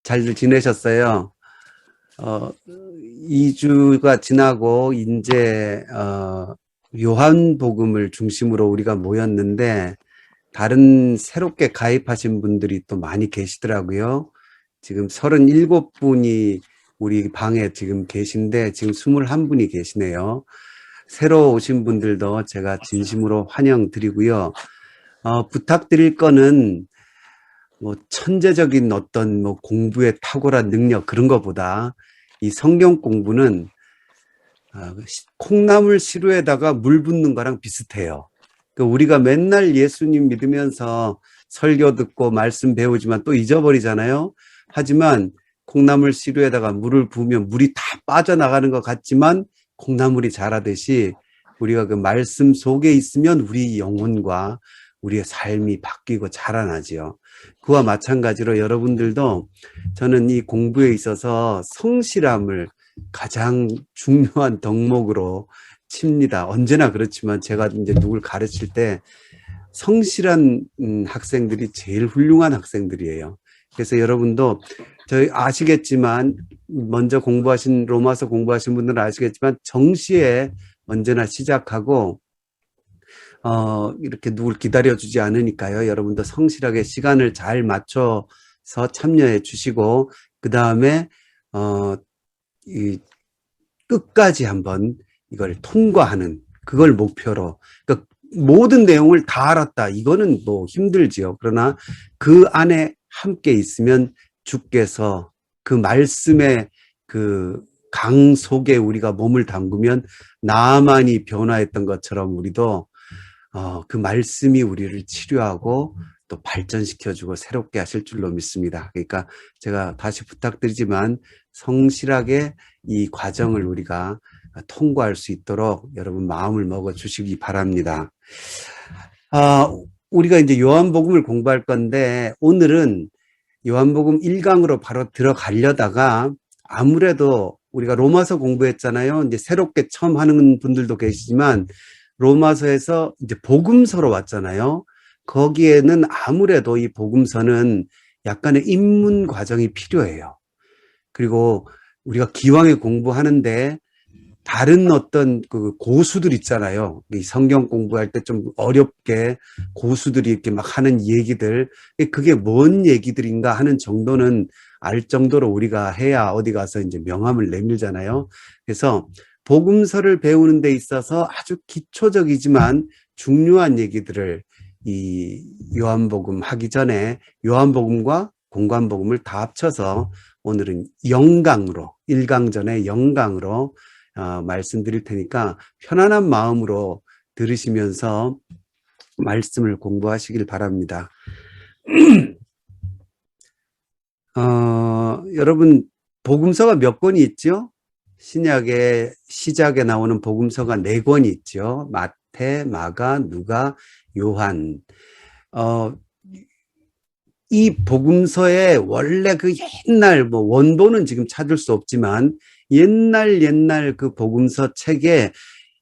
잘들 지내셨어요? 2주가 지나고 이제 요한복음을 중심으로 우리가 모였는데 다른 새롭게 가입하신 분들이 또 많이 계시더라고요. 지금 37분이 우리 방에 지금 계신데 지금 21분이 계시네요. 새로 오신 분들도 제가 진심으로 환영드리고요. 부탁드릴 거는 뭐 천재적인 어떤 뭐 공부에 탁월한 능력 그런 것보다 이 성경 공부는 콩나물 시루에다가 물 붓는 거랑 비슷해요. 그러니까 우리가 맨날 예수님 믿으면서 설교 듣고 말씀 배우지만 또 잊어버리잖아요. 하지만 콩나물 시루에다가 물을 부으면 물이 다 빠져나가는 것 같지만 콩나물이 자라듯이 우리가 그 말씀 속에 있으면 우리 영혼과 우리의 삶이 바뀌고 자라나지요. 그와 마찬가지로 여러분들도 저는 이 공부에 있어서 성실함을 가장 중요한 덕목으로 칩니다. 언제나 그렇지만 제가 이제 누굴 가르칠 때 성실한 학생들이 제일 훌륭한 학생들이에요. 그래서 여러분도 저희 아시겠지만 먼저 공부하신 로마서 공부하신 분들은 아시겠지만 정시에 언제나 시작하고 이렇게 누굴 기다려주지 않으니까요. 여러분도 성실하게 시간을 잘 맞춰서 참여해 주시고 그 다음에 끝까지 한번 이걸 통과하는 그걸 목표로 그러니까 모든 내용을 다 알았다. 이거는 뭐 힘들지요. 그러나 그 안에 함께 있으면 주께서 그 말씀의 그 강 속에 우리가 몸을 담그면 나만이 변화했던 것처럼 우리도 그 말씀이 우리를 치료하고 또 발전시켜주고 새롭게 하실 줄로 믿습니다. 그러니까 제가 다시 부탁드리지만 성실하게 이 과정을 우리가 통과할 수 있도록 여러분 마음을 먹어 주시기 바랍니다. 우리가 이제 요한복음을 공부할 건데 오늘은 요한복음 1강으로 바로 들어가려다가 아무래도 우리가 로마서 공부했잖아요. 이제 새롭게 처음 하는 분들도 계시지만 로마서에서 이제 복음서로 왔잖아요. 거기에는 아무래도 이 복음서는 약간의 입문 과정이 필요해요. 그리고 우리가 기왕에 공부하는데 다른 어떤 그 고수들 있잖아요. 이 성경 공부할 때 좀 어렵게 고수들이 이렇게 막 하는 얘기들, 그게 뭔 얘기들인가 하는 정도는 알 정도로 우리가 해야 어디 가서 이제 명함을 내밀잖아요. 그래서 복음서를 배우는 데 있어서 아주 기초적이지만 중요한 얘기들을 이 요한복음 하기 전에 요한복음과 공관복음을 다 합쳐서 오늘은 영강으로 1강 전에 영강으로 말씀드릴 테니까 편안한 마음으로 들으시면서 말씀을 공부하시길 바랍니다. 여러분 복음서가 몇 권이 있죠? 신약의 시작에 나오는 복음서가 4권이 있죠. 마태, 마가, 누가, 요한. 이 복음서의 원래 그 옛날 뭐 원본은 지금 찾을 수 없지만 옛날 그 복음서 책에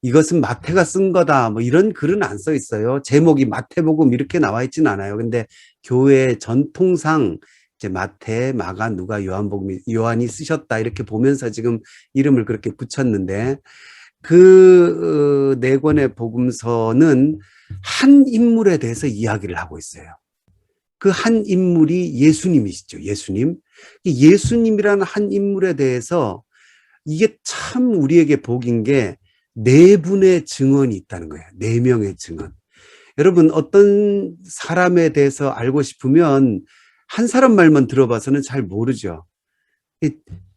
이것은 마태가 쓴 거다 뭐 이런 글은 안 써 있어요. 제목이 마태복음 이렇게 나와 있지는 않아요. 근데 교회 전통상 이제 마태, 마가, 누가, 요한이 쓰셨다 이렇게 보면서 지금 이름을 그렇게 붙였는데 그 4권의 복음서는 한 인물에 대해서 이야기를 하고 있어요. 그 한 인물이 예수님이시죠. 예수님이라는 한 인물에 대해서 이게 참 우리에게 복인 게 4분의 증언이 있다는 거예요. 4명의 증언. 여러분 어떤 사람에 대해서 알고 싶으면 한 사람 말만 들어봐서는 잘 모르죠.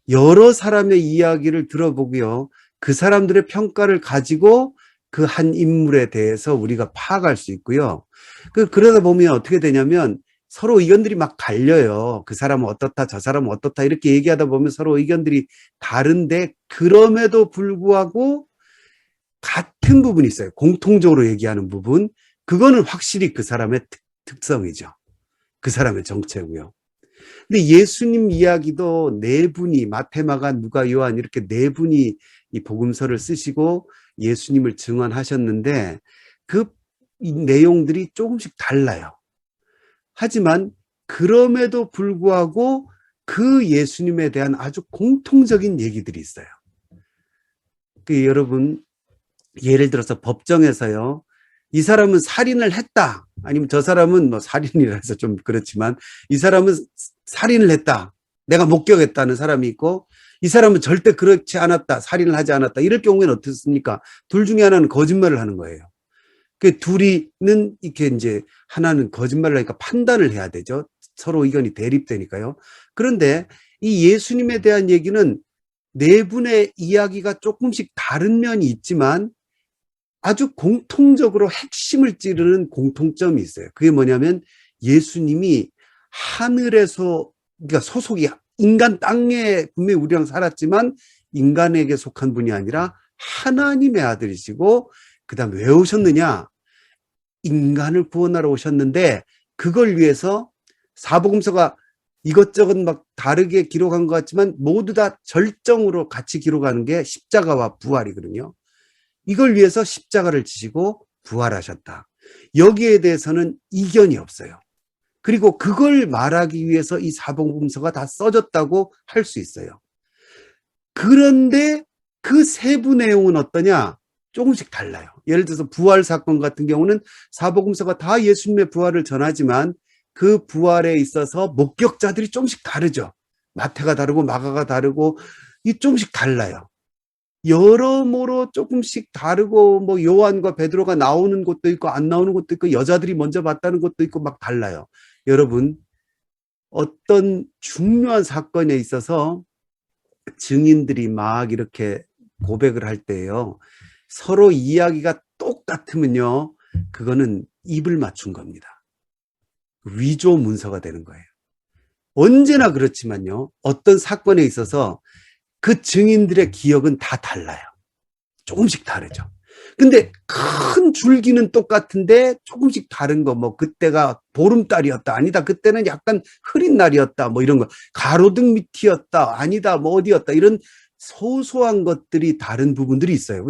여러 사람의 이야기를 들어보고요. 그 사람들의 평가를 가지고 그 한 인물에 대해서 우리가 파악할 수 있고요. 그러다 보면 어떻게 되냐면 서로 의견들이 막 갈려요. 그 사람은 어떻다, 저 사람은 어떻다 이렇게 얘기하다 보면 서로 의견들이 다른데 그럼에도 불구하고 같은 부분이 있어요. 공통적으로 얘기하는 부분. 그거는 확실히 그 사람의 특성이죠. 그 사람의 정체고요. 근데 예수님 이야기도 4분이 마태, 마가, 누가, 요한 이렇게 4분이 이 복음서를 쓰시고 예수님을 증언하셨는데 그 내용들이 조금씩 달라요. 하지만 그럼에도 불구하고 그 예수님에 대한 아주 공통적인 얘기들이 있어요. 여러분, 예를 들어서 법정에서요, 이 사람은 살인을 했다. 아니면 저 사람은 뭐 살인이라 해서 좀 그렇지만 이 사람은 살인을 했다. 내가 목격했다는 사람이 있고 이 사람은 절대 그렇지 않았다. 살인을 하지 않았다. 이럴 경우에는 어떻습니까? 둘 중에 하나는 거짓말을 하는 거예요. 그 둘이는 이렇게 이제 하나는 거짓말을 하니까 판단을 해야 되죠. 서로 의견이 대립되니까요. 그런데 이 예수님에 대한 얘기는 네 분의 이야기가 조금씩 다른 면이 있지만 아주 공통적으로 핵심을 찌르는 공통점이 있어요. 그게 뭐냐면 예수님이 하늘에서, 그러니까 소속이 인간 땅에 분명히 우리랑 살았지만 인간에게 속한 분이 아니라 하나님의 아들이시고, 그 다음 왜 오셨느냐? 인간을 구원하러 오셨는데 그걸 위해서 사복음서가 이것저것 막 다르게 기록한 것 같지만 모두 다 절정으로 같이 기록하는 게 십자가와 부활이거든요. 이걸 위해서 십자가를 지시고 부활하셨다. 여기에 대해서는 이견이 없어요. 그리고 그걸 말하기 위해서 이 사복음서가 다 써졌다고 할 수 있어요. 그런데 그 세부 내용은 어떠냐? 조금씩 달라요. 예를 들어서 부활 사건 같은 경우는 사복음서가 다 예수님의 부활을 전하지만 그 부활에 있어서 목격자들이 조금씩 다르죠. 마태가 다르고 마가가 다르고 이 조금씩 달라요. 여러모로 조금씩 다르고 뭐 요한과 베드로가 나오는 것도 있고 안 나오는 것도 있고 여자들이 먼저 봤다는 것도 있고 막 달라요. 여러분, 어떤 중요한 사건에 있어서 증인들이 막 이렇게 고백을 할 때요, 서로 이야기가 똑같으면요, 그거는 입을 맞춘 겁니다. 위조 문서가 되는 거예요. 언제나 그렇지만요, 어떤 사건에 있어서 그 증인들의 기억은 다 달라요. 조금씩 다르죠. 근데 큰 줄기는 똑같은데 조금씩 다른 거, 뭐 그때가 보름달이었다, 아니다, 그때는 약간 흐린 날이었다, 뭐 이런 거, 가로등 밑이었다, 아니다, 뭐 어디였다, 이런 소소한 것들이 다른 부분들이 있어요.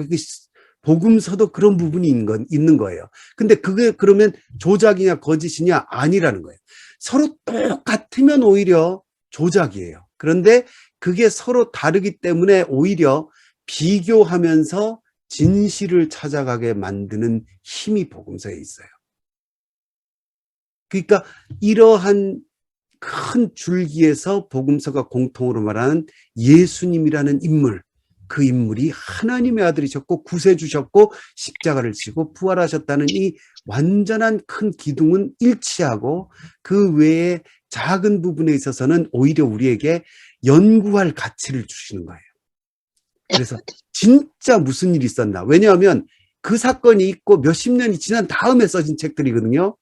복음서도 그런 부분이 있는 거예요. 근데 그게 그러면 조작이냐 거짓이냐? 아니라는 거예요. 서로 똑같으면 오히려 조작이에요. 그런데 그게 서로 다르기 때문에 오히려 비교하면서 진실을 찾아가게 만드는 힘이 복음서에 있어요. 그러니까 이러한 큰 줄기에서 복음서가 공통으로 말하는 예수님이라는 인물, 그 인물이 하나님의 아들이셨고 구세주셨고 십자가를 지고 부활하셨다는 이 완전한 큰 기둥은 일치하고, 그 외에 작은 부분에 있어서는 오히려 우리에게 연구할 가치를 주시는 거예요. 그래서 진짜 무슨 일이 있었나? 왜냐하면 그 사건이 있고 몇십 년이 지난 다음에 써진 책들이거든요.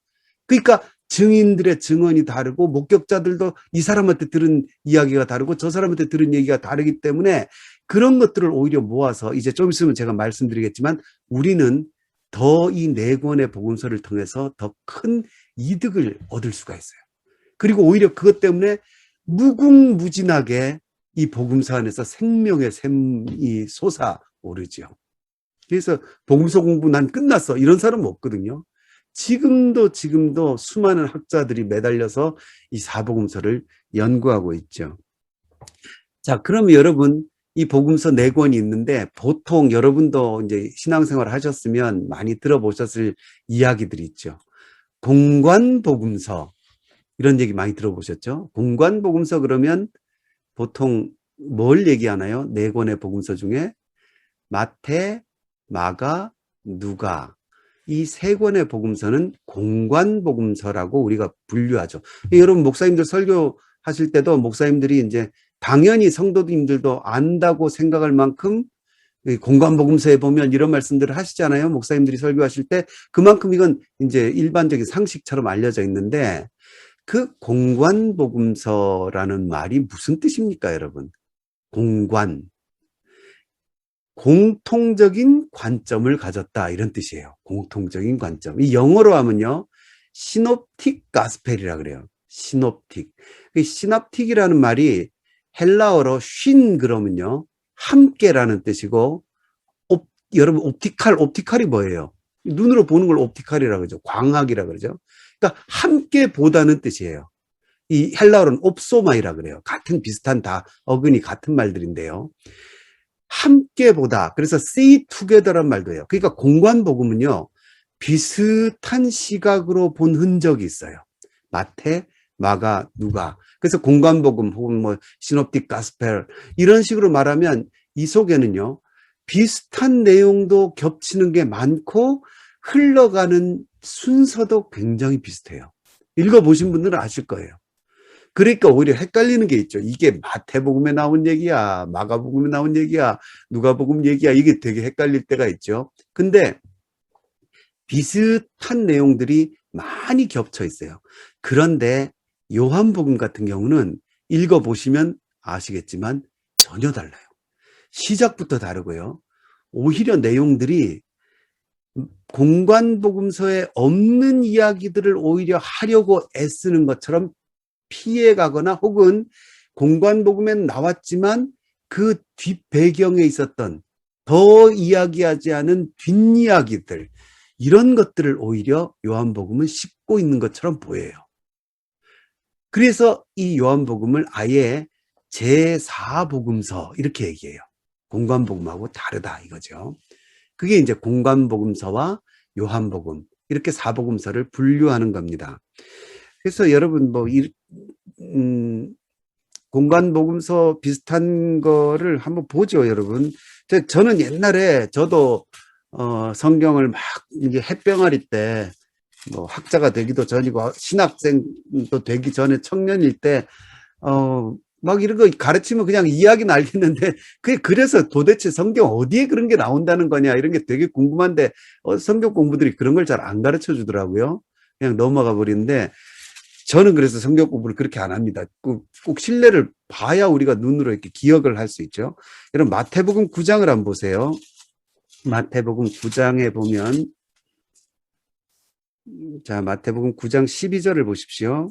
그러니까 증인들의 증언이 다르고 목격자들도 이 사람한테 들은 이야기가 다르고 저 사람한테 들은 얘기가 다르기 때문에 그런 것들을 오히려 모아서 이제 좀 있으면 제가 말씀드리겠지만 우리는 더 이 네 권의 복음서를 통해서 더 큰 이득을 얻을 수가 있어요. 그리고 오히려 그것 때문에 무궁무진하게 이 복음서 안에서 생명의 샘이 솟아오르죠. 그래서 복음서 공부 난 끝났어, 이런 사람은 없거든요. 지금도 수많은 학자들이 매달려서 이 사복음서를 연구하고 있죠. 자, 그럼 여러분, 이 복음서 네 권이 있는데 보통 여러분도 이제 신앙생활 하셨으면 많이 들어보셨을 이야기들이 있죠. 공관복음서, 이런 얘기 많이 들어보셨죠? 공관복음서 그러면 보통 뭘 얘기하나요? 네 권의 복음서 중에 마태, 마가, 누가, 이 세 권의 복음서는 공관복음서라고 우리가 분류하죠. 여러분, 목사님들 설교하실 때도 목사님들이 이제 당연히 성도님들도 안다고 생각할 만큼 공관복음서에 보면 이런 말씀들을 하시잖아요. 목사님들이 설교하실 때 그만큼 이건 이제 일반적인 상식처럼 알려져 있는데, 그 공관복음서라는 말이 무슨 뜻입니까, 여러분? 공관. 공통적인 관점을 가졌다, 이런 뜻이에요. 공통적인 관점. 이 영어로 하면요, 시놉틱 가스펠이라 그래요. 시놉틱. 시놉틱이라는 말이 헬라어로 쉰 그러면요, 함께라는 뜻이고, 여러분 옵티칼이 뭐예요? 눈으로 보는 걸 옵티칼이라고 그러죠. 광학이라고 그러죠. 그러니까 함께 보다는 뜻이에요. 이 헬라어로는 옵소마이라 그래요. 같은 비슷한 다 어근이 같은 말들인데요. 함께 보다. 그래서 see together란 말도 해요. 그러니까 공관복음은요. 비슷한 시각으로 본 흔적이 있어요. 마태, 마가, 누가. 그래서 공관복음 혹은 뭐 시놉틱 가스펠 이런 식으로 말하면 이 속에는요. 비슷한 내용도 겹치는 게 많고 흘러가는 순서도 굉장히 비슷해요. 읽어보신 분들은 아실 거예요. 그러니까 오히려 헷갈리는 게 있죠. 이게 마태복음에 나온 얘기야, 마가복음에 나온 얘기야, 누가복음 얘기야. 이게 되게 헷갈릴 때가 있죠. 근데 비슷한 내용들이 많이 겹쳐 있어요. 그런데 요한복음 같은 경우는 읽어보시면 아시겠지만 전혀 달라요. 시작부터 다르고요. 오히려 내용들이 공관복음서에 없는 이야기들을 오히려 하려고 애쓰는 것처럼 피해가거나 혹은 공관복음엔 나왔지만 그 뒷배경에 있었던 더 이야기하지 않은 뒷이야기들 이런 것들을 오히려 요한복음은 싣고 있는 것처럼 보여요. 그래서 이 요한복음을 아예 제4복음서 이렇게 얘기해요. 공관복음하고 다르다 이거죠. 그게 이제 공관복음서와 요한복음 이렇게 사복음서를 분류하는 겁니다. 그래서 여러분 뭐 공관복음서 비슷한 거를 한번 보죠, 여러분. 저는 옛날에 저도 성경을 막 이제 햇병아리 때 뭐 학자가 되기도 전이고 신학생도 되기 전에 청년일 때 막 이런 거 가르치면 그냥 이야기는 알겠는데 그게 그래서 도대체 성경 어디에 그런 게 나온다는 거냐 이런 게 되게 궁금한데 성경 공부들이 그런 걸 잘 안 가르쳐 주더라고요. 그냥 넘어가 버리는데 저는 그래서 성경 공부를 그렇게 안 합니다. 꼭 신뢰를 봐야 우리가 눈으로 이렇게 기억을 할 수 있죠. 여러분 마태복음 9장을 한번 보세요. 마태복음 9장에 보면 자 마태복음 9장 12절을 보십시오.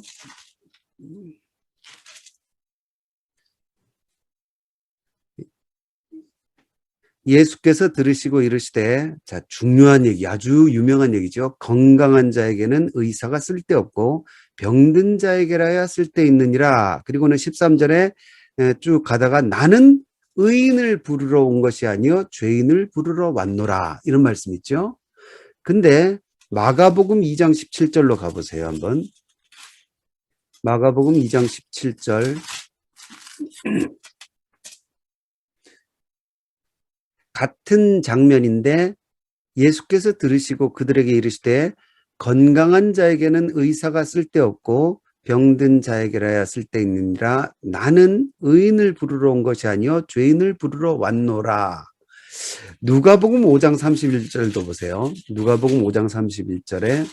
예수께서 들으시고 이르시되 자 중요한 얘기 아주 유명한 얘기죠. 건강한 자에게는 의사가 쓸데없고 병든 자에게라야 쓸데있느니라. 그리고는 13절에 쭉 가다가 나는 의인을 부르러 온 것이 아니요 죄인을 부르러 왔노라 이런 말씀 있죠. 근데 마가복음 2장 17절로 가보세요 한번. 마가복음 2장 17절 같은 장면인데 예수께서 들으시고 그들에게 이르시되 건강한 자에게는 의사가 쓸데없고 병든 자에게라야 쓸데있느니라. 나는 의인을 부르러 온 것이 아니요 죄인을 부르러 왔노라. 누가복음 5장 31절도 보세요. 누가복음 5장 31절에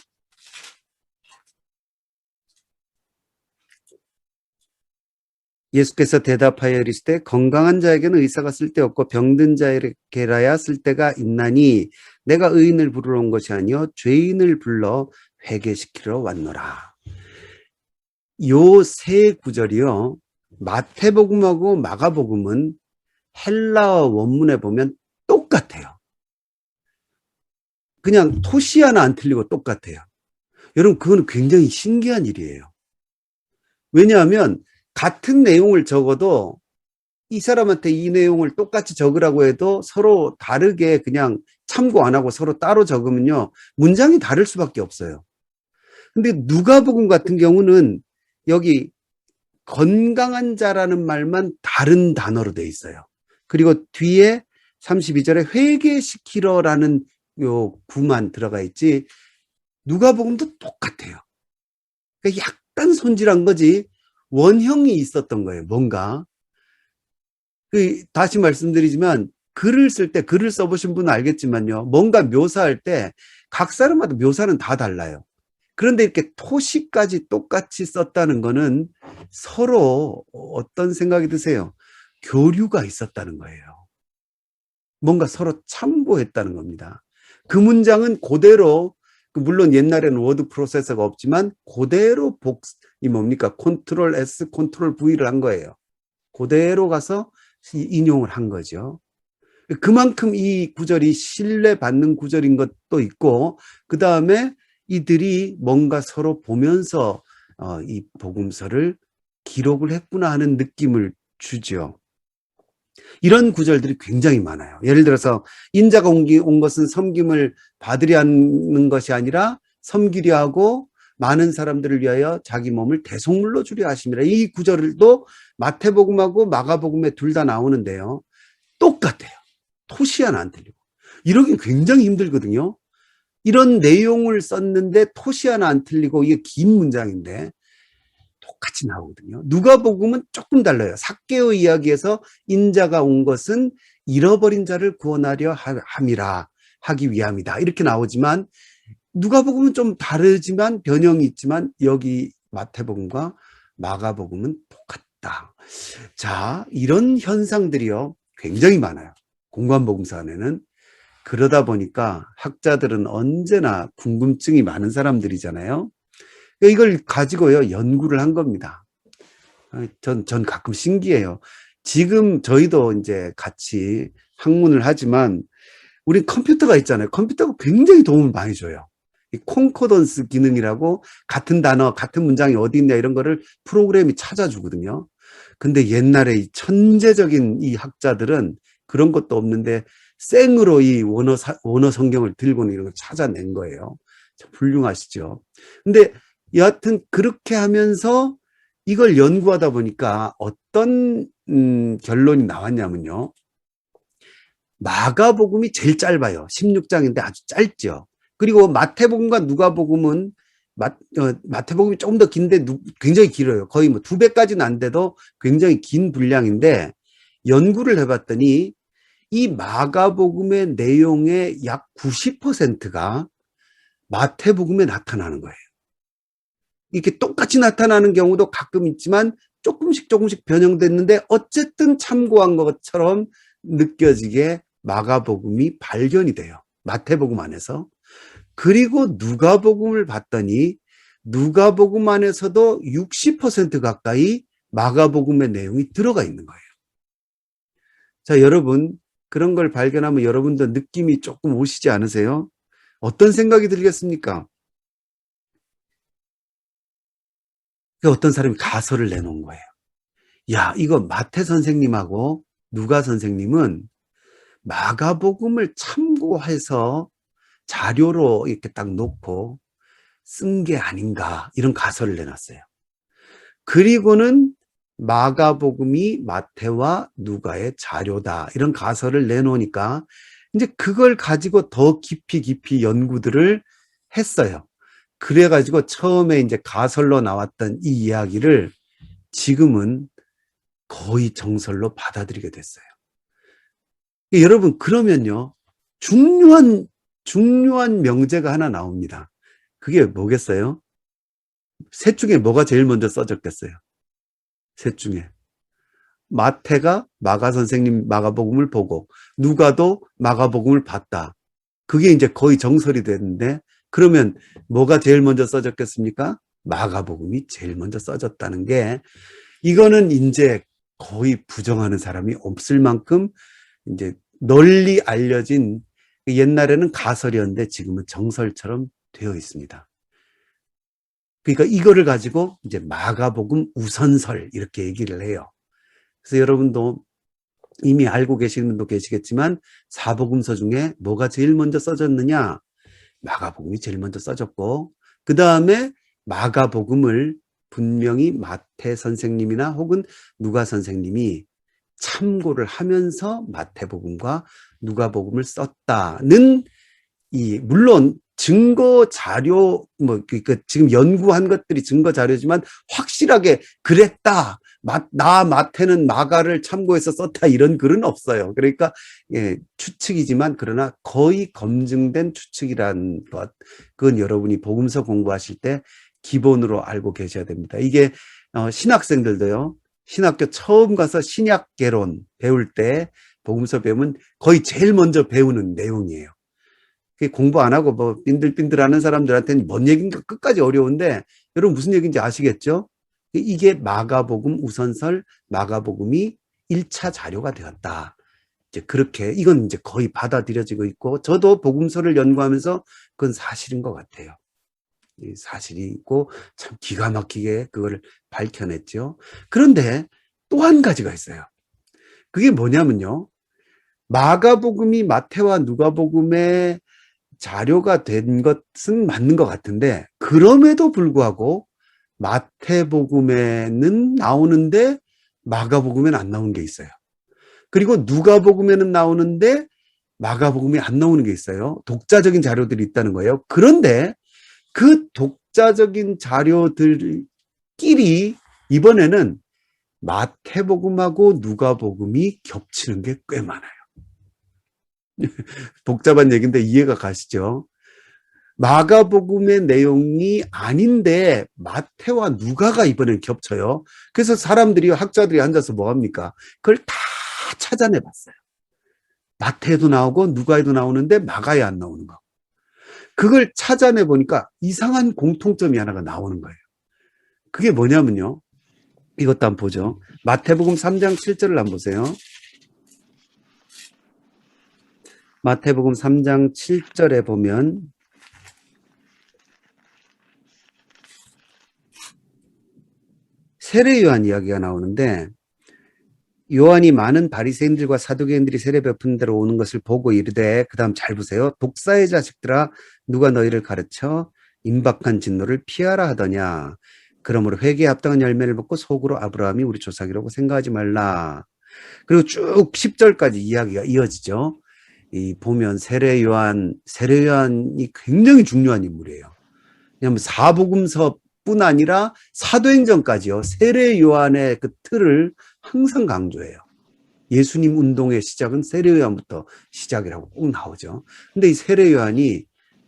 예수께서 대답하여 이르시되 건강한 자에게는 의사가 쓸데없고 병든 자에게라야 쓸데가 있나니 내가 의인을 부르러 온 것이 아니요 죄인을 불러 회개시키러 왔노라. 요 세 구절이요. 마태복음하고 마가복음은 헬라어 원문에 보면 똑같아요. 그냥 토시 하나 안 틀리고 똑같아요. 여러분 그거는 굉장히 신기한 일이에요. 왜냐하면 같은 내용을 적어도 이 사람한테 이 내용을 똑같이 적으라고 해도 서로 다르게 그냥 참고 안 하고 서로 따로 적으면요. 문장이 다를 수밖에 없어요. 근데 누가복음 같은 경우는 여기 건강한 자라는 말만 다른 단어로 돼 있어요. 그리고 뒤에 32절에 회개시키러라는 요 구만 들어가 있지 누가복음도 똑같아요. 그러니까 약간 손질한 거지 원형이 있었던 거예요. 뭔가. 다시 말씀드리지만 글을 쓸 때 글을 써보신 분은 알겠지만요. 뭔가 묘사할 때 각 사람마다 묘사는 다 달라요. 그런데 이렇게 토시까지 똑같이 썼다는 거는 서로 어떤 생각이 드세요? 교류가 있었다는 거예요. 뭔가 서로 참고했다는 겁니다. 그 문장은 그대로 물론 옛날에는 워드 프로세서가 없지만 그대로 이 뭡니까? 컨트롤 S, 컨트롤 V를 한 거예요. 그대로 가서 인용을 한 거죠. 그만큼 이 구절이 신뢰받는 구절인 것도 있고 그 다음에 이들이 뭔가 서로 보면서 이 복음서를 기록을 했구나 하는 느낌을 주죠. 이런 구절들이 굉장히 많아요. 예를 들어서 인자가 온 것은 섬김을 받으려 하는 것이 아니라 섬기려 하고 많은 사람들을 위하여 자기 몸을 대속물로 주려 하심이라. 이 구절도 마태복음하고 마가복음에 둘 다 나오는데요. 똑같아요. 토시 하나 안 틀리고. 이러긴 굉장히 힘들거든요. 이런 내용을 썼는데 토시 하나 안 틀리고 이게 긴 문장인데 똑같이 나오거든요. 누가복음은 조금 달라요. 삭개오 이야기에서 인자가 온 것은 잃어버린 자를 구원하려 함이라 하기 위함이다. 이렇게 나오지만 누가복음은 좀 다르지만 변형이 있지만 여기 마태복음과 마가복음은 똑같다. 자, 이런 현상들이요. 굉장히 많아요. 공관복음서 안에는. 그러다 보니까 학자들은 언제나 궁금증이 많은 사람들이잖아요. 이걸 가지고요, 연구를 한 겁니다. 전 가끔 신기해요. 지금 저희도 이제 같이 학문을 하지만, 우리 컴퓨터가 있잖아요. 컴퓨터가 굉장히 도움을 많이 줘요. 이 콘코던스 기능이라고 같은 단어, 같은 문장이 어디 있냐 이런 거를 프로그램이 찾아주거든요. 근데 옛날에 이 천재적인 이 학자들은 그런 것도 없는데 생으로 이 원어 성경을 들고는 이런 걸 찾아낸 거예요. 참 훌륭하시죠. 근데 여하튼 그렇게 하면서 이걸 연구하다 보니까 어떤 결론이 나왔냐면요. 마가복음이 제일 짧아요. 16장인데 아주 짧죠. 그리고 마태복음과 누가복음은 마태복음이 조금 더 긴데 굉장히 길어요. 거의 뭐 2배까지는 안 돼도 굉장히 긴 분량인데 연구를 해봤더니 이 마가복음의 내용의 약 90%가 마태복음에 나타나는 거예요. 이렇게 똑같이 나타나는 경우도 가끔 있지만 조금씩 변형됐는데 어쨌든 참고한 것처럼 느껴지게 마가복음이 발견이 돼요. 마태복음 안에서. 그리고 누가복음을 봤더니 누가복음 안에서도 60% 가까이 마가복음의 내용이 들어가 있는 거예요. 자, 여러분 그런 걸 발견하면 여러분도 느낌이 조금 오시지 않으세요? 어떤 생각이 들겠습니까? 어떤 사람이 가설을 내놓은 거예요. 야, 이거 마태 선생님하고 누가 선생님은 마가복음을 참고해서 자료로 이렇게 딱 놓고 쓴 게 아닌가 이런 가설을 내놨어요. 그리고는 마가복음이 마태와 누가의 자료다 이런 가설을 내놓으니까 이제 그걸 가지고 더 깊이 연구들을 했어요. 그래가지고 처음에 이제 가설로 나왔던 이 이야기를 지금은 거의 정설로 받아들이게 됐어요. 여러분 그러면요 중요한 명제가 하나 나옵니다. 그게 뭐겠어요? 셋 중에 뭐가 제일 먼저 써졌겠어요? 셋 중에 마태가 마가 선생님 마가복음을 보고 누가도 마가복음을 봤다. 그게 이제 거의 정설이 됐는데 그러면 뭐가 제일 먼저 써졌겠습니까? 마가복음이 제일 먼저 써졌다는 게 이거는 이제 거의 부정하는 사람이 없을 만큼 이제 널리 알려진 옛날에는 가설이었는데 지금은 정설처럼 되어 있습니다. 그러니까 이거를 가지고 이제 마가복음 우선설 이렇게 얘기를 해요. 그래서 여러분도 이미 알고 계시는 분도 계시겠지만 사복음서 중에 뭐가 제일 먼저 써졌느냐? 마가복음이 제일 먼저 써졌고 그 다음에 마가복음을 분명히 마태 선생님이나 혹은 누가 선생님이 참고를 하면서 마태복음과 누가복음을 썼다는 물론 증거 자료 지금 연구한 것들이 증거 자료지만 확실하게 그랬다. 마태는 마가를 참고해서 썼다 이런 글은 없어요. 그러니까 추측이지만 그러나 거의 검증된 추측이라는 것 그건 여러분이 복음서 공부하실 때 기본으로 알고 계셔야 됩니다. 이게 신학생들도요. 신학교 처음 가서 신약개론 배울 때 복음서 배우면 거의 제일 먼저 배우는 내용이에요. 공부 안 하고 뭐 빈들빈들하는 사람들한테는 뭔 얘기인가 끝까지 어려운데 여러분 무슨 얘기인지 아시겠죠? 이게 마가복음 우선설 마가복음이 1차 자료가 되었다. 이제 그렇게 이건 이제 거의 받아들여지고 있고 저도 복음서를 연구하면서 그건 사실인 것 같아요. 이 사실이 있고 참 기가 막히게 그걸 밝혀냈죠. 그런데 또 한 가지가 있어요. 그게 뭐냐면요. 마가복음이 마태와 누가복음의 자료가 된 것은 맞는 것 같은데 그럼에도 불구하고 마태복음에는 나오는데 마가복음에는 안 나오는 게 있어요. 그리고 누가복음에는 나오는데 마가복음에 안 나오는 게 있어요. 독자적인 자료들이 있다는 거예요. 그런데 그 독자적인 자료들끼리 이번에는 마태복음하고 누가복음이 겹치는 게 꽤 많아요. 복잡한 얘기인데 이해가 가시죠? 마가복음의 내용이 아닌데 마태와 누가가 이번엔 겹쳐요. 그래서 사람들이 학자들이 앉아서 뭐 합니까? 그걸 다 찾아내 봤어요. 마태에도 나오고 누가에도 나오는데 마가에 안 나오는 거. 그걸 찾아내 보니까 이상한 공통점이 하나가 나오는 거예요. 그게 뭐냐면요. 이것도 한번 보죠. 마태복음 3장 7절을 한번 보세요. 마태복음 3장 7절에 보면 세례 요한 이야기가 나오는데 요한이 많은 바리새인들과 사두개인들이 세례 베푸는 데로 오는 것을 보고 이르되 그다음 잘 보세요. 독사의 자식들아 누가 너희를 가르쳐 임박한 진노를 피하라 하더냐. 그러므로 회개에 합당한 열매를 먹고 속으로 아브라함이 우리 조상이라고 생각하지 말라. 그리고 쭉 10절까지 이야기가 이어지죠. 이 보면 세례 요한이 굉장히 중요한 인물이에요. 왜냐하면 사복음서뿐 아니라 사도행전까지요. 세례 요한의 그 틀을 항상 강조해요. 예수님 운동의 시작은 세례 요한부터 시작이라고 꼭 나오죠. 근데 이 세례 요한이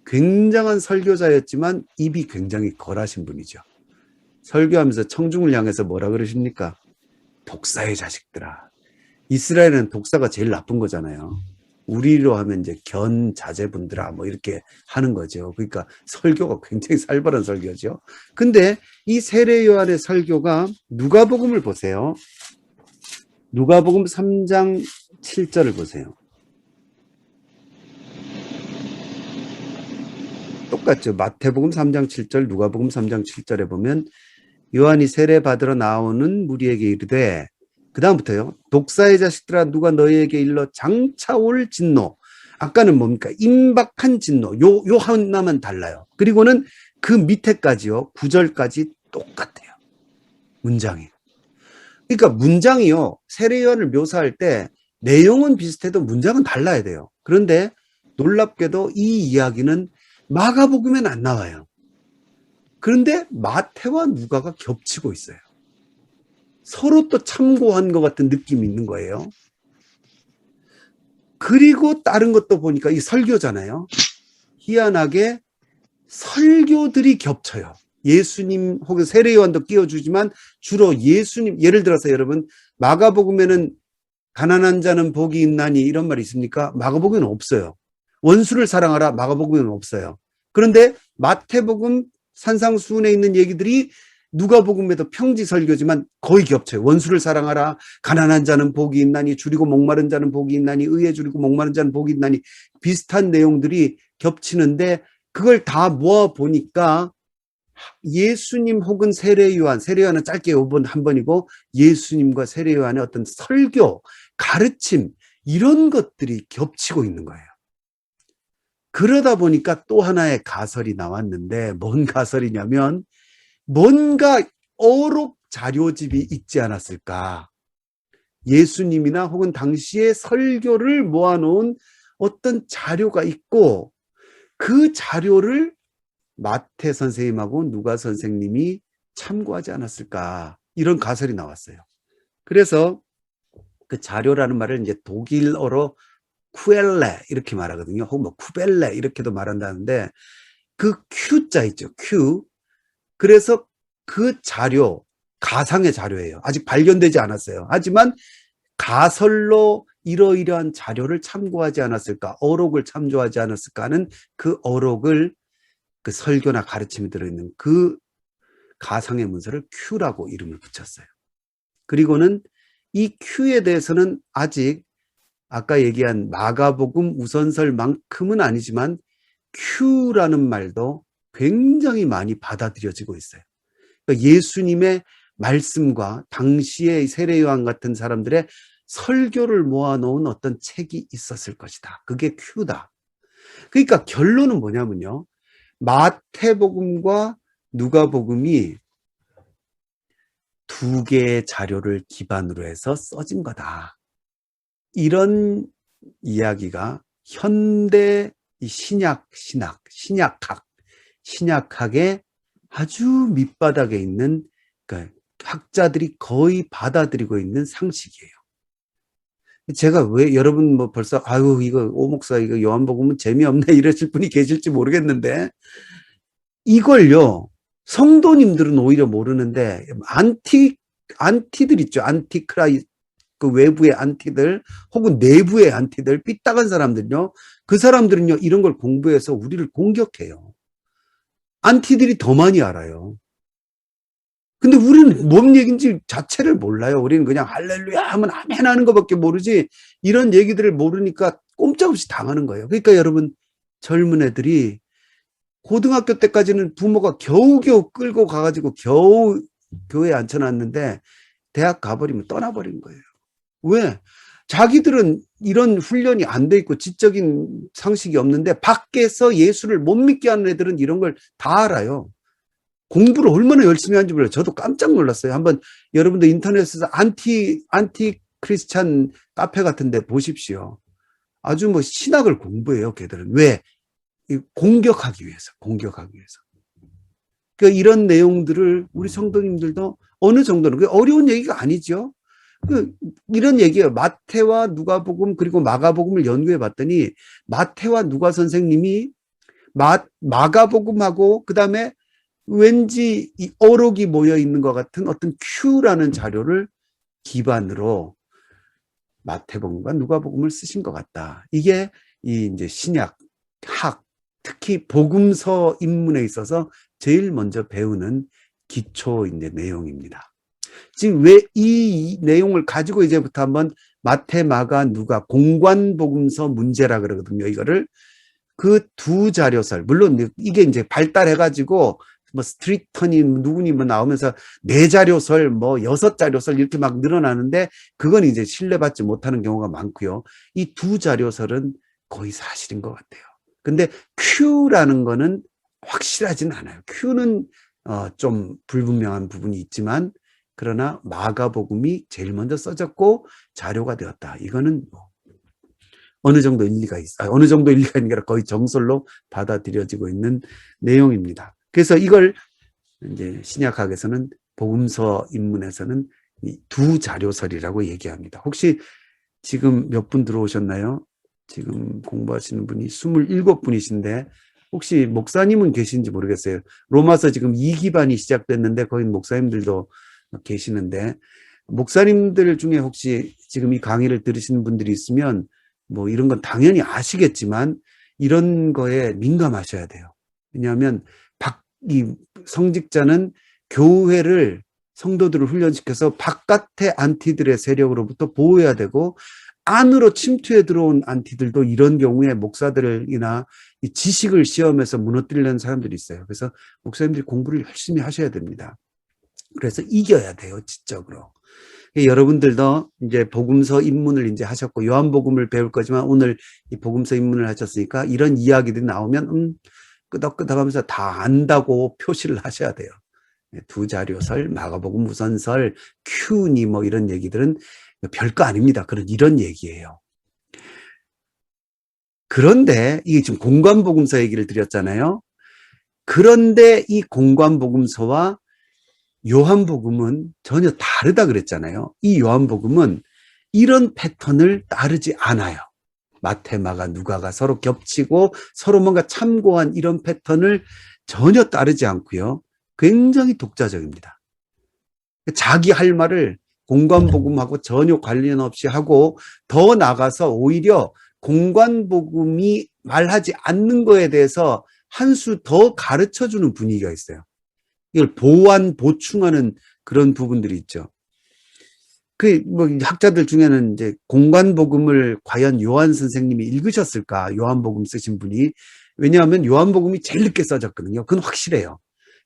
굉장한 설교자였지만 입이 굉장히 거라신 분이죠. 설교하면서 청중을 향해서 뭐라 그러십니까? 독사의 자식들아. 이스라엘은 독사가 제일 나쁜 거잖아요. 우리로 하면 이제 견자제분들아 뭐 이렇게 하는 거죠. 그러니까 설교가 굉장히 살벌한 설교죠. 근데 이 세례 요한의 설교가 누가복음을 보세요. 누가복음 3장 7절을 보세요. 똑같죠. 마태복음 3장 7절, 누가복음 3장 7절에 보면 요한이 세례 받으러 나오는 무리에게 이르되 그 다음부터요. 독사의 자식들아 누가 너희에게 일러 장차 올 진노. 아까는 뭡니까? 임박한 진노. 요 하나만 달라요. 그리고는 그 밑에까지요. 9절까지 똑같아요. 문장이. 그러니까 문장이요. 세례 요한을 묘사할 때 내용은 비슷해도 문장은 달라야 돼요. 그런데 놀랍게도 이 이야기는 마가복음에는 안 나와요. 그런데 마태와 누가가 겹치고 있어요. 서로 또 참고한 것 같은 느낌이 있는 거예요. 그리고 다른 것도 보니까 이 설교잖아요. 희한하게 설교들이 겹쳐요. 예수님 혹은 세례 요한도 끼워주지만 주로 예수님, 예를 들어서 여러분 마가복음에는 가난한 자는 복이 있나니 이런 말이 있습니까? 마가복음에는 없어요. 원수를 사랑하라 마가복음에는 없어요. 그런데 마태복음 산상수훈에 있는 얘기들이 누가복음에도 평지 설교지만 거의 겹쳐요. 원수를 사랑하라, 가난한 자는 복이 있나니, 줄이고 목마른 자는 복이 있나니, 의에 줄이고 목마른 자는 복이 있나니 비슷한 내용들이 겹치는데 그걸 다 모아 보니까 예수님 혹은 세례 요한은 짧게 한 번이고 예수님과 세례 요한의 어떤 설교, 가르침 이런 것들이 겹치고 있는 거예요. 그러다 보니까 또 하나의 가설이 나왔는데 뭔 가설이냐면 뭔가 어록 자료집이 있지 않았을까. 예수님이나 혹은 당시의 설교를 모아놓은 어떤 자료가 있고 그 자료를 마태 선생님하고 누가 선생님이 참고하지 않았을까. 이런 가설이 나왔어요. 그래서 그 자료라는 말을 이제 독일어로 쿠엘레 이렇게 말하거든요. 혹은 뭐 쿠벨레 이렇게도 말한다는데 그 Q자 있죠. Q. 그래서 그 자료, 가상의 자료예요. 아직 발견되지 않았어요. 하지만 가설로 이러이러한 자료를 참고하지 않았을까, 어록을 참조하지 않았을까 하는 그 어록을 그 설교나 가르침이 들어있는 그 가상의 문서를 Q라고 이름을 붙였어요. 그리고는 이 Q에 대해서는 아직 아까 얘기한 마가복음 우선설만큼은 아니지만 Q라는 말도 굉장히 많이 받아들여지고 있어요. 그러니까 예수님의 말씀과 당시의 세례요한 같은 사람들의 설교를 모아놓은 어떤 책이 있었을 것이다. 그게 큐다. 그러니까 결론은 뭐냐면요. 마태복음과 누가복음이 두 개의 자료를 기반으로 해서 써진 거다. 이런 이야기가 현대 신약학의 아주 밑바닥에 있는, 그러니까 학자들이 거의 받아들이고 있는 상식이에요. 제가 왜 여러분 뭐 벌써 아유 이거 오 목사 이거 요한복음은 재미없네 이러실 분이 계실지 모르겠는데, 이걸요 성도님들은 오히려 모르는데 안티들 있죠. 안티크라이, 그 외부의 안티들 혹은 내부의 안티들, 삐딱한 사람들요, 그 사람들은요 이런 걸 공부해서 우리를 공격해요. 안티들이 더 많이 알아요. 근데 우리는 뭔 얘기인지 자체를 몰라요. 우리는 그냥 할렐루야 하면 아멘 하는 것밖에 모르지, 이런 얘기들을 모르니까 꼼짝없이 당하는 거예요. 그러니까 여러분, 젊은 애들이 고등학교 때까지는 부모가 겨우겨우 끌고 가가지고 겨우 교회에 앉혀놨는데 대학 가버리면 떠나버린 거예요. 왜? 자기들은 이런 훈련이 안 돼 있고 지적인 상식이 없는데 밖에서 예수를 못 믿게 하는 애들은 이런 걸 다 알아요. 공부를 얼마나 열심히 하는지 몰라요. 저도 깜짝 놀랐어요. 한번 여러분들 인터넷에서 안티 크리스찬 카페 같은 데 보십시오. 아주 뭐 신학을 공부해요, 걔들은. 왜? 공격하기 위해서. 그러니까 이런 내용들을 우리 성도님들도 어느 정도는, 그게 어려운 얘기가 아니죠. 이런 얘기예요. 마태와 누가복음 그리고 마가복음을 연구해 봤더니 마태와 누가 선생님이 마가복음하고 그다음에 왠지 이 어록이 모여 있는 것 같은 어떤 큐라는 자료를 기반으로 마태복음과 누가복음을 쓰신 것 같다. 이게 이 이제 신약 학, 특히 복음서 입문에 있어서 제일 먼저 배우는 기초 이제 내용입니다. 지금 왜 이 내용을 가지고 이제부터 한번 마태, 마가, 누가 공관복음서 문제라 그러거든요. 이거를 그 두 자료설, 물론 이게 이제 발달해가지고 뭐 스트리터니 누구니 뭐 나오면서 네 자료설, 뭐 여섯 자료설 이렇게 막 늘어나는데 그건 이제 신뢰받지 못하는 경우가 많고요. 이 두 자료설은 거의 사실인 것 같아요. 근데 Q라는 거는 확실하진 않아요. Q는 좀 불분명한 부분이 있지만, 그러나 마가복음이 제일 먼저 써졌고 자료가 되었다. 이거는 뭐 어느 정도 일리가 있어요. 어느 정도 일리가 있는 게 아니라 거의 정설로 받아들여지고 있는 내용입니다. 그래서 이걸 이제 신약학에서는 복음서 입문에서는 이 두 자료설이라고 얘기합니다. 혹시 지금 몇 분 들어오셨나요? 지금 공부하시는 분이 27분이신데 혹시 목사님은 계신지 모르겠어요. 로마서 지금 2기반이 시작됐는데 거기 목사님들도 계시는데, 목사님들 중에 혹시 지금 이 강의를 들으시는 분들이 있으면 뭐 이런 건 당연히 아시겠지만 이런 거에 민감하셔야 돼요. 왜냐하면 이 성직자는 교회를, 성도들을 훈련시켜서 바깥의 안티들의 세력으로부터 보호해야 되고, 안으로 침투해 들어온 안티들도 이런 경우에 목사들이나 이 지식을 시험해서 무너뜨리려는 사람들이 있어요. 그래서 목사님들이 공부를 열심히 하셔야 됩니다. 그래서 이겨야 돼요, 지적으로. 여러분들도 이제 복음서 입문을 이제 하셨고 요한복음을 배울 거지만 오늘 이 복음서 입문을 하셨으니까 이런 이야기들이 나오면 끄덕끄덕하면서 다 안다고 표시를 하셔야 돼요. 두 자료설, 마가복음 우선설, 큐니 뭐 이런 얘기들은 별거 아닙니다. 이런 얘기예요. 그런데 이게 지금 공관복음서 얘기를 드렸잖아요. 그런데 이 공관복음서와 요한복음은 전혀 다르다 그랬잖아요. 이 요한복음은 이런 패턴을 따르지 않아요. 마태, 마가, 누가가 서로 겹치고 서로 뭔가 참고한 이런 패턴을 전혀 따르지 않고요. 굉장히 독자적입니다. 자기 할 말을 공관복음하고 전혀 관련 없이 하고, 더 나아가서 오히려 공관복음이 말하지 않는 거에 대해서 한 수 더 가르쳐주는 분위기가 있어요. 이걸 보충하는 그런 부분들이 있죠. 뭐 학자들 중에는 이제 공관복음을 과연 요한 선생님이 읽으셨을까? 요한복음 쓰신 분이 왜냐하면 요한복음이 제일 늦게 써졌거든요. 그건 확실해요.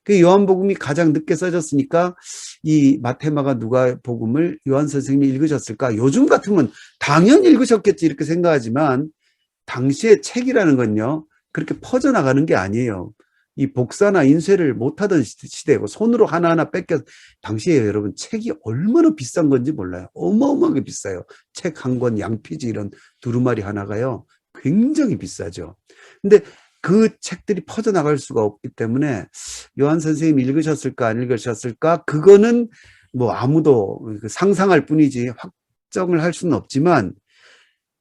그 요한복음이 가장 늦게 써졌으니까 이 마태마가 누가복음을 요한 선생님이 읽으셨을까? 요즘 같으면 당연히 읽으셨겠지 이렇게 생각하지만 당시의 책이라는 건요. 그렇게 퍼져나가는 게 아니에요. 이 복사나 인쇄를 못하던 시대고 손으로 하나하나 뺏겨 당시에 여러분 책이 얼마나 비싼 건지 몰라요. 어마어마하게 비싸요. 책 한 권 양피지 이런 두루마리 하나가요. 굉장히 비싸죠. 근데 그 책들이 퍼져나갈 수가 없기 때문에 요한 선생님이 읽으셨을까 안 읽으셨을까 그거는 뭐 아무도 상상할 뿐이지 확정을 할 수는 없지만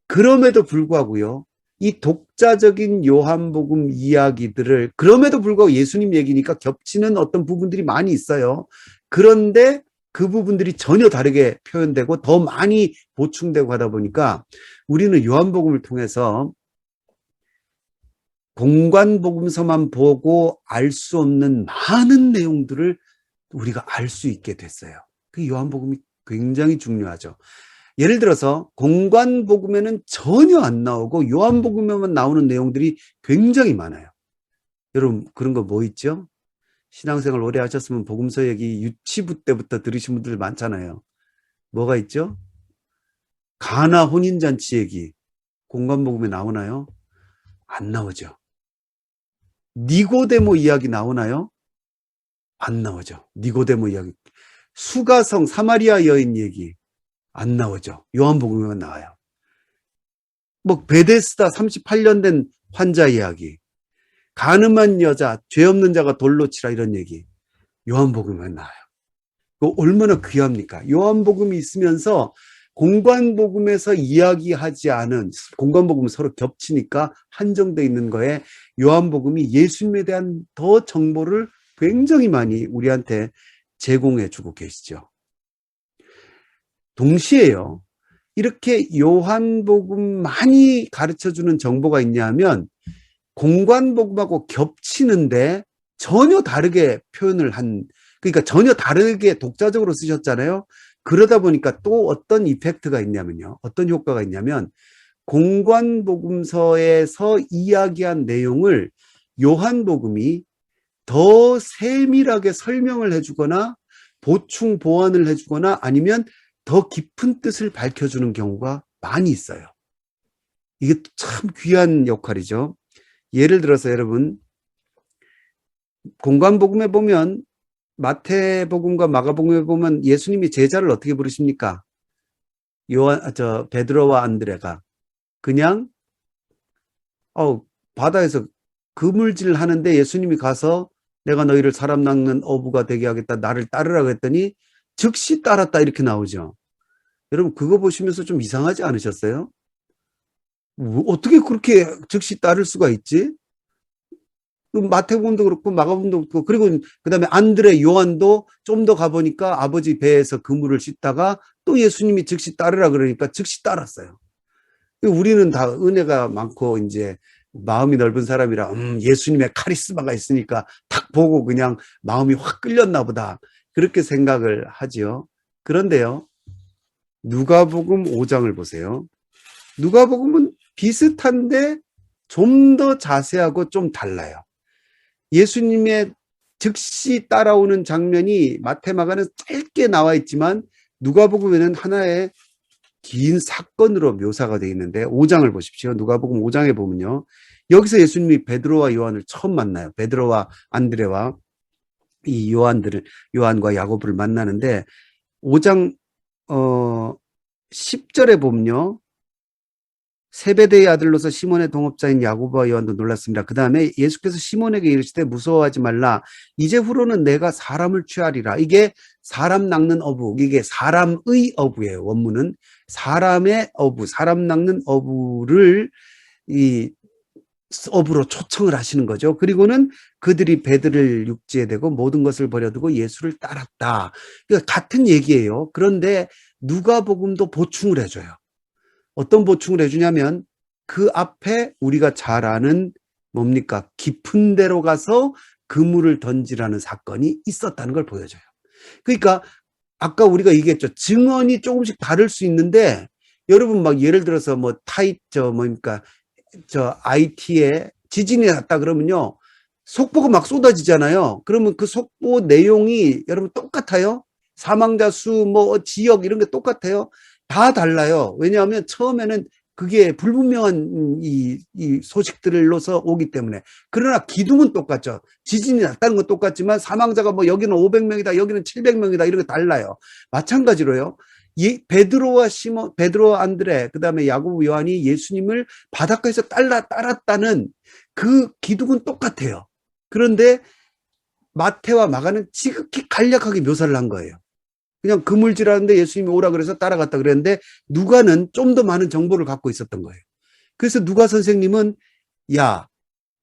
그럼에도 불구하고요. 이 독자적인 요한복음 이야기들을 그럼에도 불구하고 예수님 얘기니까 겹치는 어떤 부분들이 많이 있어요. 그런데 그 부분들이 전혀 다르게 표현되고 더 많이 보충되고 하다 보니까 우리는 요한복음을 통해서 공관복음서만 보고 알 수 없는 많은 내용들을 우리가 알 수 있게 됐어요. 그 요한복음이 굉장히 중요하죠. 예를 들어서 공관복음에는 전혀 안 나오고 요한복음에만 나오는 내용들이 굉장히 많아요. 여러분 그런 거 뭐 있죠? 신앙생활 오래 하셨으면 복음서 얘기 유치부 때부터 들으신 분들 많잖아요. 뭐가 있죠? 가나 혼인잔치 얘기 공관복음에 나오나요? 안 나오죠. 니고데모 이야기 나오나요? 안 나오죠. 니고데모 이야기. 수가성 사마리아 여인 얘기 안 나오죠. 요한복음에만 나와요. 뭐 베데스다 38년 된 환자 이야기, 간음한 여자, 죄 없는 자가 돌로 치라 이런 얘기 요한복음에만 나와요. 그 얼마나 귀합니까? 요한복음이 있으면서 공관복음에서 이야기하지 않은 공관복음은 서로 겹치니까 한정되어 있는 거에 요한복음이 예수님에 대한 더 정보를 굉장히 많이 우리한테 제공해 주고 계시죠. 동시에요. 이렇게 요한복음 많이 가르쳐주는 정보가 있냐면 공관복음하고 겹치는데 전혀 다르게 표현을 그러니까 전혀 다르게 독자적으로 쓰셨잖아요. 그러다 보니까 또 어떤 이펙트가 있냐면요. 어떤 효과가 있냐면 공관복음서에서 이야기한 내용을 요한복음이 더 세밀하게 설명을 해주거나 보충 보완을 해주거나 아니면 더 깊은 뜻을 밝혀주는 경우가 많이 있어요. 이게 참 귀한 역할이죠. 예를 들어서 여러분 공관복음에 보면 마태복음과 마가복음에 보면 예수님이 제자를 어떻게 부르십니까? 베드로와 안드레가 그냥 바다에서 그물질 하는데 예수님이 가서 내가 너희를 사람 낚는 어부가 되게 하겠다. 나를 따르라 그랬더니 즉시 따랐다 이렇게 나오죠. 여러분 그거 보시면서 좀 이상하지 않으셨어요? 어떻게 그렇게 즉시 따를 수가 있지? 마태복음도 그렇고 마가복음도 그렇고 그리고 그다음에 안드레 요한도 좀 더 가보니까 아버지 배에서 그물을 씻다가 또 예수님이 즉시 따르라 그러니까 즉시 따랐어요. 우리는 다 은혜가 많고 이제 마음이 넓은 사람이라 예수님의 카리스마가 있으니까 딱 보고 그냥 마음이 확 끌렸나 보다 그렇게 생각을 하지요. 그런데요. 누가복음 5장을 보세요. 누가복음은 비슷한데 좀 더 자세하고 좀 달라요. 예수님의 즉시 따라오는 장면이 마태마가는 짧게 나와 있지만 누가복음에는 하나의 긴 사건으로 묘사가 되어 있는데 5장을 보십시오. 누가복음 5장에 보면요. 여기서 예수님이 베드로와 요한을 처음 만나요. 베드로와 안드레와 이 요한과 야고보를 만나는데 5장 10절에 보면요. 세베대의 아들로서 시몬의 동업자인 야고보와 요한도 놀랐습니다. 그 다음에 예수께서 시몬에게 이르시되 무서워하지 말라. 이제 후로는 내가 사람을 취하리라. 이게 사람 낚는 어부, 이게 사람의 어부예요. 원문은 사람의 어부, 사람 낚는 어부를 이 어부로 초청을 하시는 거죠. 그리고는 그들이 배들을 육지에 대고 모든 것을 버려두고 예수를 따랐다. 그러니까 같은 얘기예요. 그런데 누가복음도 보충을 해줘요. 어떤 보충을 해주냐면 그 앞에 우리가 잘 아는 뭡니까? 깊은 데로 가서 그물을 던지라는 사건이 있었다는 걸 보여줘요. 그러니까 아까 우리가 얘기했죠. 증언이 조금씩 다를 수 있는데 여러분 막 예를 들어서 뭐 IT에 지진이 났다 그러면요. 속보가 막 쏟아지잖아요. 그러면 그 속보 내용이 여러분 똑같아요? 사망자 수, 뭐 지역 이런 게 똑같아요? 다 달라요. 왜냐하면 처음에는 그게 불분명한 이 소식들로서 오기 때문에. 그러나 기둥은 똑같죠. 지진이 났다는 건 똑같지만 사망자가 뭐 여기는 500명이다, 여기는 700명이다 이렇게 달라요. 마찬가지로요. 베드로와 시몬, 베드로와 안드레, 그 다음에 야고보, 요한이 예수님을 바닷가에서 따랐다는 그 기둥은 똑같아요. 그런데 마태와 마가는 지극히 간략하게 묘사를 한 거예요. 그냥 그물질하는데 예수님이 오라 그래서 따라갔다 그랬는데 누가는 좀 더 많은 정보를 갖고 있었던 거예요. 그래서 누가 선생님은 야,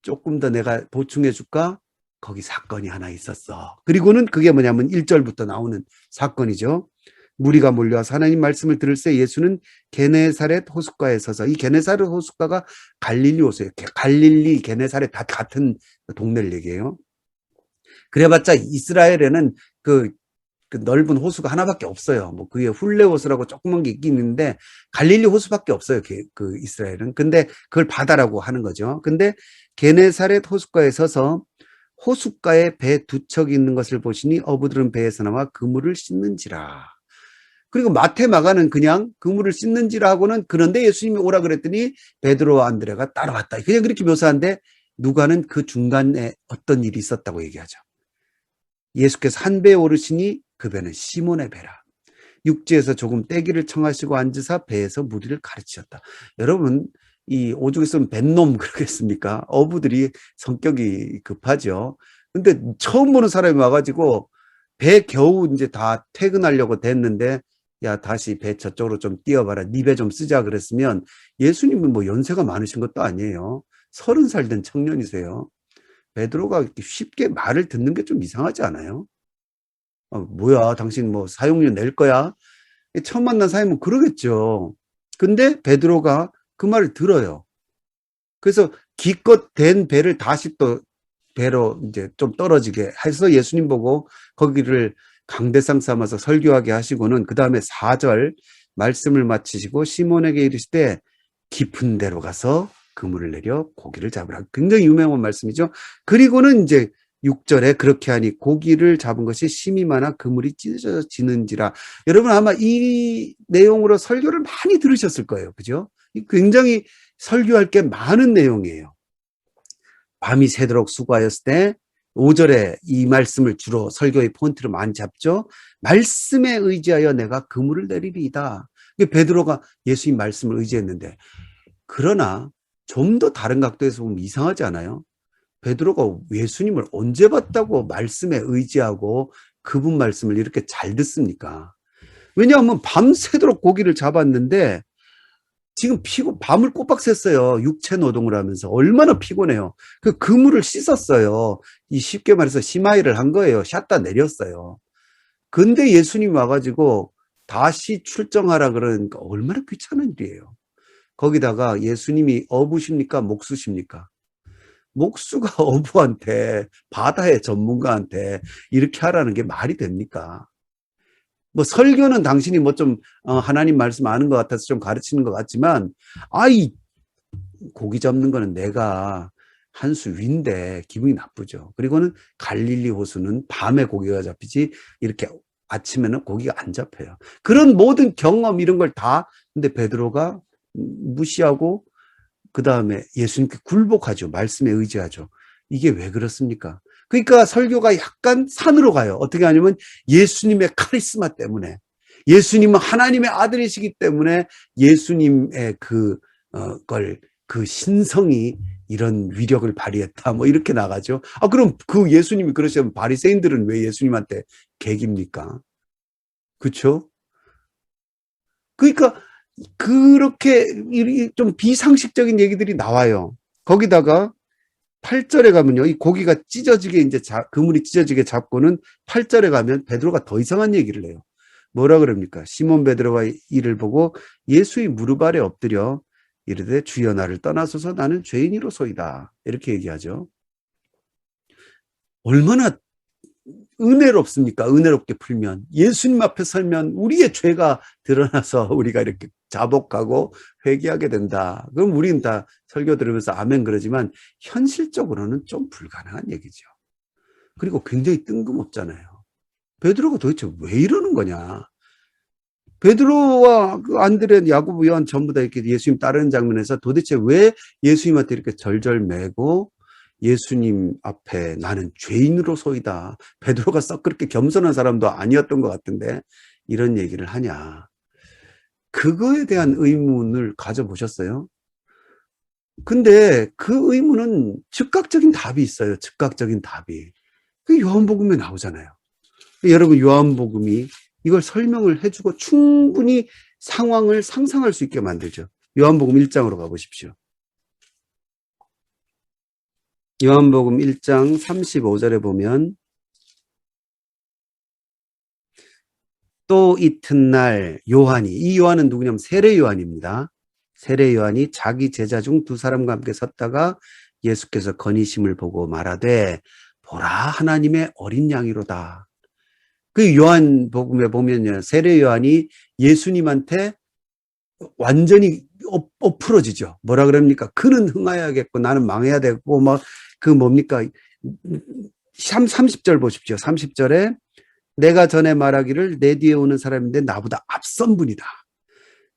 조금 더 내가 보충해 줄까? 거기 사건이 하나 있었어. 그리고는 그게 뭐냐면 1절부터 나오는 사건이죠. 무리가 몰려와서 하나님 말씀을 들을 때 예수는 게네사렛 호숫가에 서서, 이 게네사렛 호숫가가 갈릴리 호수예요. 갈릴리, 게네사렛 다 같은 동네를 얘기해요. 그래봤자 이스라엘에는 그 넓은 호수가 하나밖에 없어요. 뭐 그게 훌레 호수라고 조그만 게 있긴 있는데 갈릴리 호수밖에 없어요. 그 이스라엘은. 근데 그걸 바다라고 하는 거죠. 근데 게네사렛 호숫가에 서서 호숫가에 배 두 척이 있는 것을 보시니 어부들은 배에서 나와 그물을 씻는지라. 그리고 마태 마가는 그냥 그물을 씻는지라 하고는 그런데 예수님이 오라 그랬더니 베드로와 안드레가 따라왔다. 그냥 그렇게 묘사하는데 누가는 그 중간에 어떤 일이 있었다고 얘기하죠. 예수께서 한 배에 오르시니 그 배는 시몬의 배라. 육지에서 조금 떼기를 청하시고 앉으사 배에서 무리를 가르치셨다. 여러분, 이 오죽했으면 뱃놈 그러겠습니까? 어부들이 성격이 급하죠. 근데 처음 보는 사람이 와가지고 배 겨우 이제 다 퇴근하려고 됐는데 야, 다시 배 저쪽으로 좀 띄워봐라. 네 배 좀 쓰자 그랬으면 예수님은 뭐 연세가 많으신 것도 아니에요. 30살 된 청년이세요. 베드로가 쉽게 말을 듣는 게 좀 이상하지 않아요? 뭐야, 당신 뭐 사용료 낼 거야? 처음 만난 사이면 그러겠죠. 근데 베드로가 그 말을 들어요. 그래서 기껏 된 배를 다시 또 배로 이제 좀 떨어지게 해서 예수님 보고 거기를 강대상 삼아서 설교하게 하시고는 그 다음에 4절 말씀을 마치시고 시몬에게 이르시되 깊은 데로 가서 그물을 내려 고기를 잡으라. 굉장히 유명한 말씀이죠. 그리고는 이제 6절에 그렇게 하니 고기를 잡은 것이 심이 많아 그물이 찢어지는지라. 여러분 아마 이 내용으로 설교를 많이 들으셨을 거예요. 그죠? 굉장히 설교할 게 많은 내용이에요. 밤이 새도록 수고하였을 때 5절에 이 말씀을 주로 설교의 포인트로 많이 잡죠. 말씀에 의지하여 내가 그물을 내리리이다. 베드로가 예수님 말씀을 의지했는데 그러나 좀 더 다른 각도에서 보면 이상하지 않아요? 베드로가 예수님을 언제 봤다고 말씀에 의지하고 그분 말씀을 이렇게 잘 듣습니까? 왜냐하면 밤새도록 고기를 잡았는데 지금 밤을 꼬박 샜어요. 육체 노동을 하면서. 얼마나 피곤해요. 그 그물을 씻었어요. 이 쉽게 말해서 심하이를 한 거예요. 샷다 내렸어요. 근데 예수님이 와가지고 다시 출정하라 그러니까 얼마나 귀찮은 일이에요. 거기다가 예수님이 어부십니까? 목수십니까? 목수가 어부한테, 바다의 전문가한테 이렇게 하라는 게 말이 됩니까? 뭐 설교는 당신이 뭐 좀 하나님 말씀 아는 것 같아서 좀 가르치는 것 같지만 아이 고기 잡는 거는 내가 한 수 위인데 기분이 나쁘죠. 그리고는 갈릴리 호수는 밤에 고기가 잡히지 이렇게 아침에는 고기가 안 잡혀요. 그런 모든 경험 이런 걸 다 근데 베드로가 무시하고 그 다음에 예수님께 굴복하죠. 말씀에 의지하죠. 이게 왜 그렇습니까? 그러니까 설교가 약간 산으로 가요. 어떻게 하냐면 예수님의 카리스마 때문에 예수님은 하나님의 아들이시기 때문에 예수님의 그 신성이 이런 위력을 발휘했다. 뭐 이렇게 나가죠. 그럼 그 예수님이 그러시면 바리새인들은 왜 예수님한테 개깁니까? 그렇죠? 그러니까 그렇게 좀 비상식적인 얘기들이 나와요. 거기다가 8절에 가면요. 이 고기가 찢어지게 이제 그물이 찢어지게 잡고는 8절에 가면 베드로가 더 이상한 얘기를 해요. 뭐라 그럽니까? 시몬 베드로가 이를 보고 예수의 무릎 아래 엎드려 이르되 주여 나를 떠나소서 나는 죄인이로소이다. 이렇게 얘기하죠. 얼마나 은혜롭습니까? 은혜롭게 풀면. 예수님 앞에 설면 우리의 죄가 드러나서 우리가 이렇게 자복하고 회개하게 된다. 그럼 우리는 다 설교 들으면서 아멘 그러지만 현실적으로는 좀 불가능한 얘기죠. 그리고 굉장히 뜬금없잖아요. 베드로가 도대체 왜 이러는 거냐? 베드로와 그 안드레, 야고보, 요한 전부 다 이렇게 예수님 따르는 장면에서 도대체 왜 예수님한테 이렇게 절절매고 예수님 앞에 나는 죄인으로 서이다. 베드로가 썩 그렇게 겸손한 사람도 아니었던 것 같은데 이런 얘기를 하냐. 그거에 대한 의문을 가져보셨어요? 근데 그 의문은 즉각적인 답이 있어요. 즉각적인 답이. 그 요한복음에 나오잖아요. 여러분 요한복음이 이걸 설명을 해주고 충분히 상황을 상상할 수 있게 만들죠. 요한복음 1장으로 가보십시오. 요한복음 1장 35절에 보면 또 이튿날 요한이, 이 요한은 누구냐면 세례 요한입니다. 세례 요한이 자기 제자 중 두 사람과 함께 섰다가 예수께서 건의심을 보고 말하되 보라 하나님의 어린 양이로다. 그 요한복음에 보면요. 세례 요한이 예수님한테 완전히 엎풀어지죠. 뭐라 그럽니까? 그는 흥하여야겠고 나는 망해야 되고 그 뭡니까? 30절 보십시오. 30절에 내가 전에 말하기를 내 뒤에 오는 사람인데 나보다 앞선 분이다.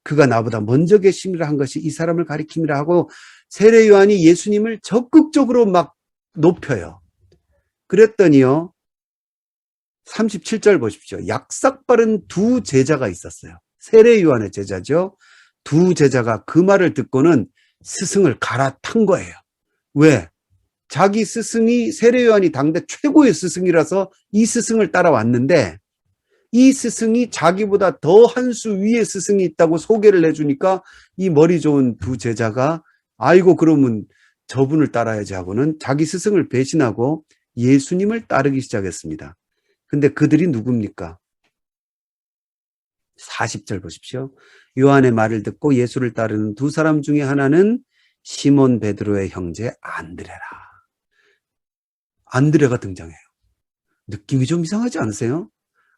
그가 나보다 먼저 계심이라 한 것이 이 사람을 가리킴이라 하고 세례 요한이 예수님을 적극적으로 막 높여요. 그랬더니요. 37절 보십시오. 약삭 빠른 두 제자가 있었어요. 세례 요한의 제자죠. 두 제자가 그 말을 듣고는 스승을 갈아탄 거예요. 왜? 자기 스승이 세례 요한이 당대 최고의 스승이라서 이 스승을 따라왔는데 이 스승이 자기보다 더 한 수 위의 스승이 있다고 소개를 해주니까 이 머리 좋은 두 제자가 아이고 그러면 저분을 따라야지 하고는 자기 스승을 배신하고 예수님을 따르기 시작했습니다. 근데 그들이 누굽니까? 40절 보십시오. 요한의 말을 듣고 예수를 따르는 두 사람 중에 하나는 시몬 베드로의 형제 안드레라. 안드레가 등장해요. 느낌이 좀 이상하지 않으세요?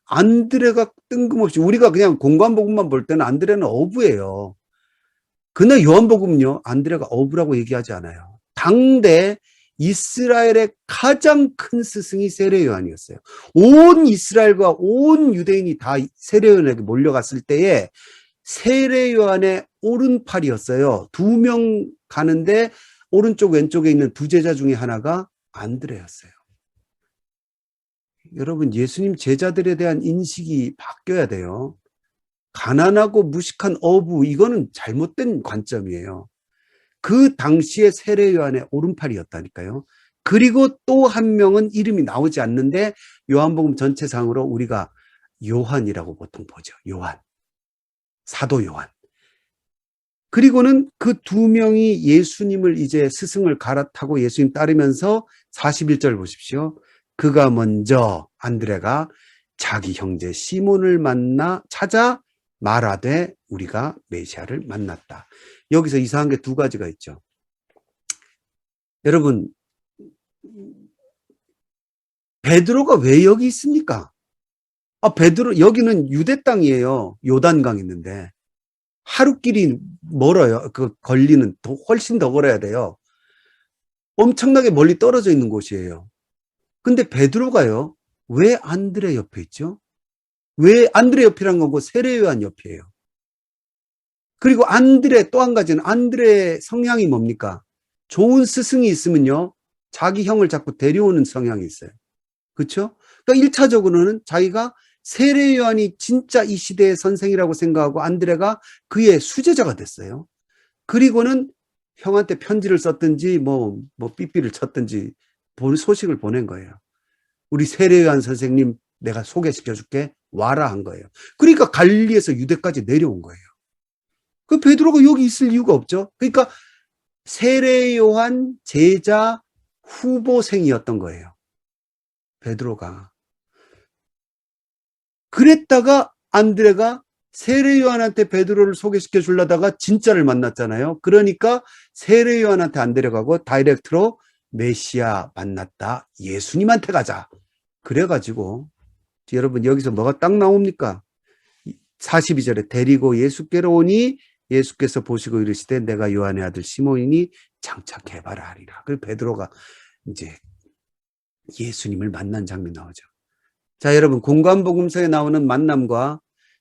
안드레가 뜬금없이 우리가 그냥 공관복음만 볼 때는 안드레는 어부예요. 근데 요한복음은요. 안드레가 어부라고 얘기하지 않아요. 당대 이스라엘의 가장 큰 스승이 세례 요한이었어요. 온 이스라엘과 온 유대인이 다 세례 요한에게 몰려갔을 때에 세례 요한의 오른팔이었어요. 2명 가는데 오른쪽 왼쪽에 있는 두 제자 중에 하나가 안드레였어요. 여러분 예수님 제자들에 대한 인식이 바뀌어야 돼요. 가난하고 무식한 어부 이거는 잘못된 관점이에요. 그 당시에 세례 요한의 오른팔이었다니까요. 그리고 또 한 명은 이름이 나오지 않는데 요한복음 전체상으로 우리가 요한이라고 보통 보죠. 요한. 사도 요한. 그리고는 그 두 명이 예수님을 이제 스승을 갈아타고 예수님 따르면서 41절 보십시오. 그가 먼저 안드레가 자기 형제 시몬을 찾아 말하되 우리가 메시아를 만났다. 여기서 이상한 게 두 가지가 있죠. 여러분 베드로가 왜 여기 있습니까? 베드로 여기는 유대 땅이에요. 요단강 있는데 하루길이 멀어요. 그 걸리는 훨씬 더 걸어야 돼요. 엄청나게 멀리 떨어져 있는 곳이에요. 근데 베드로가요. 왜 안드레 옆에 있죠? 왜 안드레 옆이란 거고 세례 요한 옆이에요. 그리고 안드레 또 한 가지는 안드레의 성향이 뭡니까? 좋은 스승이 있으면요. 자기 형을 자꾸 데려오는 성향이 있어요. 그렇죠? 그러니까 1차적으로는 자기가 세례 요한이 진짜 이 시대의 선생이라고 생각하고 안드레가 그의 수제자가 됐어요. 그리고는 형한테 편지를 썼든지 삐삐를 쳤든지 소식을 보낸 거예요. 우리 세례 요한 선생님 내가 소개시켜 줄게 와라 한 거예요. 그러니까 갈릴리에서 유대까지 내려온 거예요. 그 베드로가 여기 있을 이유가 없죠. 그러니까 세례 요한 제자 후보생이었던 거예요. 베드로가. 그랬다가 안드레가 세례 요한한테 베드로를 소개시켜 주려다가 진짜를 만났잖아요. 그러니까 세례 요한한테 안 데려가고 다이렉트로 메시아 만났다. 예수님한테 가자. 그래가지고 여러분 여기서 뭐가 딱 나옵니까? 42절에 데리고 예수께로 오니 예수께서 보시고 이르시되 내가 요한의 아들 시몬이니 장차 개발하리라. 그리고 베드로가 이제 예수님을 만난 장면이 나오죠. 자, 여러분 공관복음서에 나오는 만남과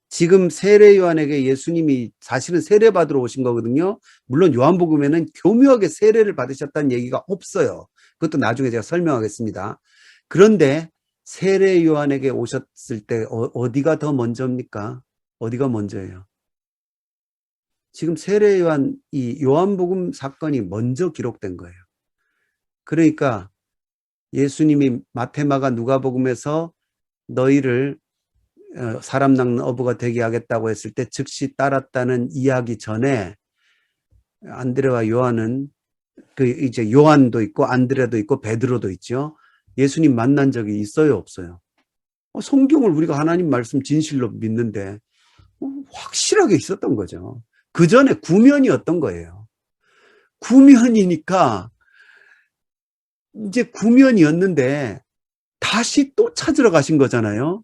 지금 세례 요한에게 예수님이 사실은 세례 받으러 오신 거거든요. 물론 요한복음에는 교묘하게 세례를 받으셨다는 얘기가 없어요. 그것도 나중에 제가 설명하겠습니다. 그런데 세례 요한에게 오셨을 때 어디가 더 먼저입니까? 어디가 먼저예요? 지금 세례 요한, 이 요한복음 사건이 먼저 기록된 거예요. 그러니까 예수님이 마태마가 누가복음에서 너희를 사람 낚는 어부가 되게 하겠다고 했을 때 즉시 따랐다는 이야기 전에 안드레와 요한은 이제 요한도 있고 안드레도 있고 베드로도 있죠. 예수님 만난 적이 있어요, 없어요? 성경을 우리가 하나님 말씀 진실로 믿는데 확실하게 있었던 거죠. 그 전에 구면이었던 거예요. 구면이니까 이제 구면이었는데 다시 또 찾으러 가신 거잖아요.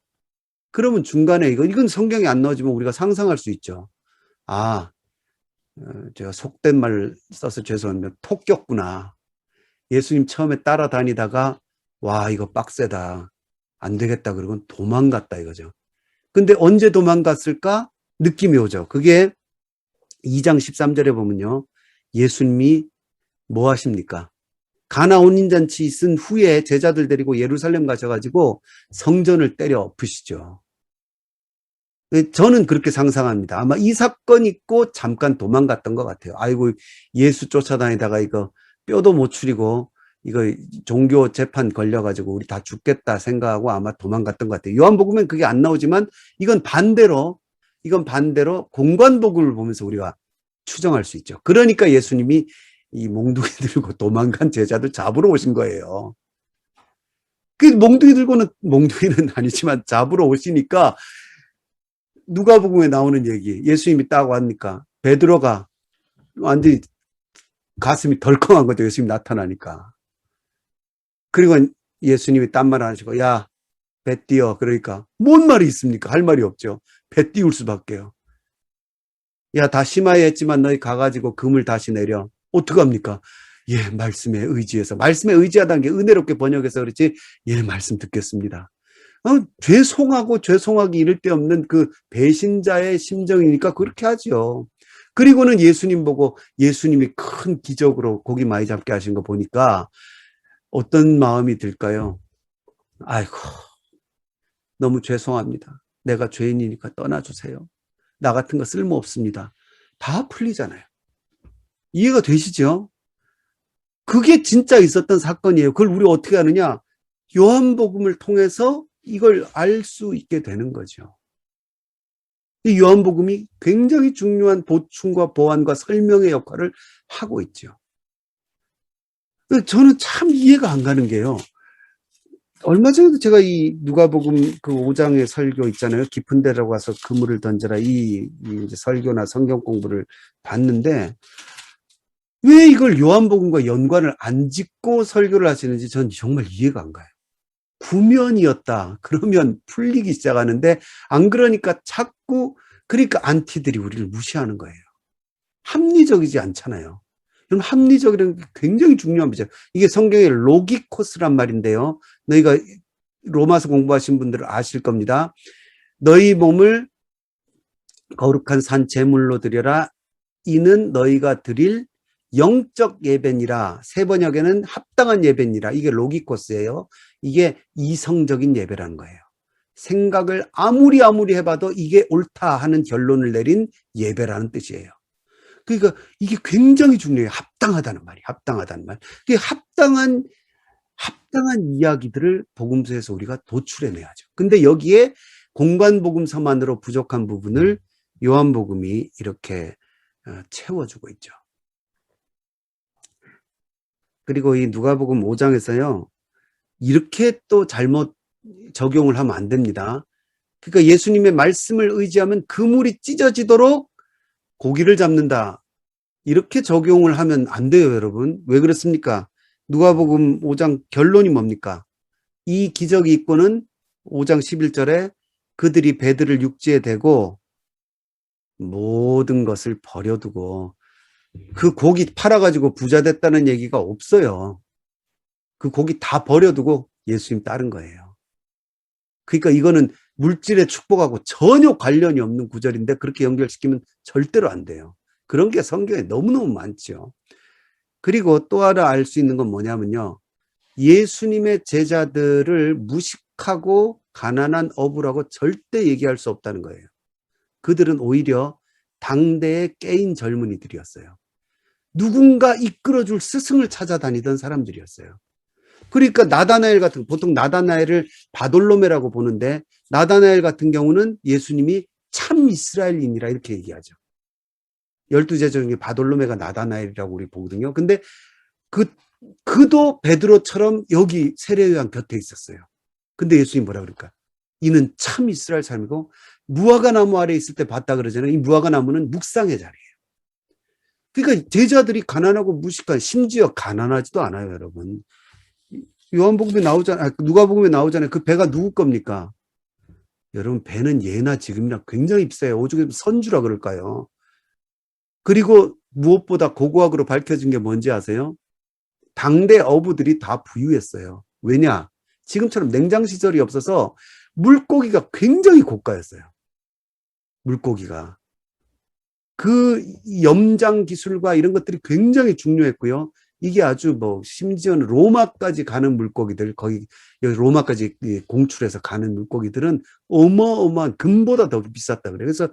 그러면 중간에 이건 성경에 안 나오지만 우리가 상상할 수 있죠. 아, 제가 속된 말 써서 죄송합니다. 토꼈구나. 예수님 처음에 따라다니다가 와 이거 빡세다. 안 되겠다. 그러고 도망갔다 이거죠. 근데 언제 도망갔을까? 느낌이 오죠. 그게 2장 13절에 보면요. 예수님이 뭐 하십니까? 가나 혼인잔치 있은 후에 제자들 데리고 예루살렘 가셔가지고 성전을 때려 엎으시죠. 저는 그렇게 상상합니다. 아마 이 사건 있고 잠깐 도망갔던 것 같아요. 아이고 예수 쫓아다니다가 이거 뼈도 못 추리고 이거 종교 재판 걸려가지고 우리 다 죽겠다 생각하고 아마 도망갔던 것 같아요. 요한복음엔 그게 안 나오지만 이건 반대로 공관복음을 보면서 우리가 추정할 수 있죠. 그러니까 예수님이 이 몽둥이 들고 도망간 제자들 잡으러 오신 거예요. 그 몽둥이는 아니지만 잡으러 오시니까 누가복음에 나오는 얘기, 예수님이 딱 왔니까 베드로가 완전히 가슴이 덜컹한 거죠. 예수님이 나타나니까. 그리고 예수님이 딴 말 안 하시고 야, 배 띄어. 그러니까 뭔 말이 있습니까? 할 말이 없죠. 배 띄울 수밖에요. 야, 다 심하게 했지만 너희 가가지고 금을 다시 내려. 어떡합니까? 예, 말씀에 의지해서. 말씀에 의지하다는 게 은혜롭게 번역해서 그렇지. 예, 말씀 듣겠습니다. 죄송하기 이를 데 없는 그 배신자의 심정이니까 그렇게 하죠. 그리고는 예수님 보고 예수님이 큰 기적으로 고기 많이 잡게 하신 거 보니까 어떤 마음이 들까요? 아이고, 너무 죄송합니다. 내가 죄인이니까 떠나주세요. 나 같은 거 쓸모없습니다. 다 풀리잖아요. 이해가 되시죠? 그게 진짜 있었던 사건이에요. 그걸 우리가 어떻게 하느냐? 요한복음을 통해서 이걸 알 수 있게 되는 거죠. 이 요한복음이 굉장히 중요한 보충과 보완과 설명의 역할을 하고 있죠. 저는 참 이해가 안 가는 게요. 얼마 전에도 제가 이 누가복음 그 5장의 설교 있잖아요. 깊은 데로 가서 그물을 던져라. 이 이제 설교나 성경 공부를 봤는데 왜 이걸 요한복음과 연관을 안 짓고 설교를 하시는지 전 정말 이해가 안 가요. 구면이었다. 그러면 풀리기 시작하는데 안 그러니까 자꾸 그러니까 안티들이 우리를 무시하는 거예요. 합리적이지 않잖아요. 그럼 합리적이라는 게 굉장히 중요한 거죠. 이게 성경의 로기코스란 말인데요. 너희가 로마서 공부하신 분들은 아실 겁니다. 너희 몸을 거룩한 산 제물로 드려라. 이는 너희가 드릴 영적 예배니라. 세 번역에는 합당한 예배니라. 이게 로기코스예요. 이게 이성적인 예배라는 거예요. 생각을 아무리 해봐도 이게 옳다 하는 결론을 내린 예배라는 뜻이에요. 그러니까 이게 굉장히 중요해요. 합당하다는 말이. 합당하다는 말. 그게 합당한 이야기들을 복음서에서 우리가 도출해내야죠. 근데 여기에 공관복음서만으로 부족한 부분을 요한복음이 이렇게 채워주고 있죠. 그리고 이 누가복음 5장에서요. 이렇게 또 잘못 적용을 하면 안 됩니다. 그러니까 예수님의 말씀을 의지하면 그물이 찢어지도록 고기를 잡는다. 이렇게 적용을 하면 안 돼요, 여러분. 왜 그렇습니까? 누가복음 5장 결론이 뭡니까? 이 기적이 있고는 5장 11절에 그들이 배들을 육지에 대고 모든 것을 버려두고 그 고기 팔아가지고 부자 됐다는 얘기가 없어요. 그 고기 다 버려두고 예수님 따른 거예요. 그러니까 이거는 물질의 축복하고 전혀 관련이 없는 구절인데 그렇게 연결시키면 절대로 안 돼요. 그런 게 성경에 너무너무 많죠. 그리고 또 하나 알 수 있는 건 뭐냐면요. 예수님의 제자들을 무식하고 가난한 어부라고 절대 얘기할 수 없다는 거예요. 그들은 오히려 당대의 깨인 젊은이들이었어요. 누군가 이끌어줄 스승을 찾아다니던 사람들이었어요. 그러니까 나다나엘 같은, 보통 나다나엘을 바돌로메라고 보는데 나다나엘 같은 경우는 예수님이 참 이스라엘인이라 이렇게 얘기하죠. 12제자 중에 바돌로메가 나다나엘이라고 우리 보거든요. 근데 그도 베드로처럼 여기 세례요한 곁에 있었어요. 근데 예수님 뭐라 그럴까? 이는 참 이스라엘 사람이고 무화과 나무 아래 있을 때 봤다 그러잖아요. 이 무화과 나무는 묵상의 자리예요. 그러니까 제자들이 가난하고 무식한, 심지어 가난하지도 않아요, 여러분. 요한복음에 나오잖아요. 누가복음에 나오잖아요. 그 배가 누구 겁니까? 여러분, 배는 예나 지금이나 굉장히 비싸요. 오죽하면 선주라 그럴까요? 그리고 무엇보다 고고학으로 밝혀진 게 뭔지 아세요? 당대 어부들이 다 부유했어요. 왜냐? 지금처럼 냉장 시설이 없어서 물고기가 굉장히 고가였어요. 물고기가. 그 염장 기술과 이런 것들이 굉장히 중요했고요. 이게 아주 뭐 심지어는 로마까지 가는 물고기들, 거기 여기 로마까지 공출해서 가는 물고기들은 어마어마한 금보다 더 비쌌다 그래요. 그래서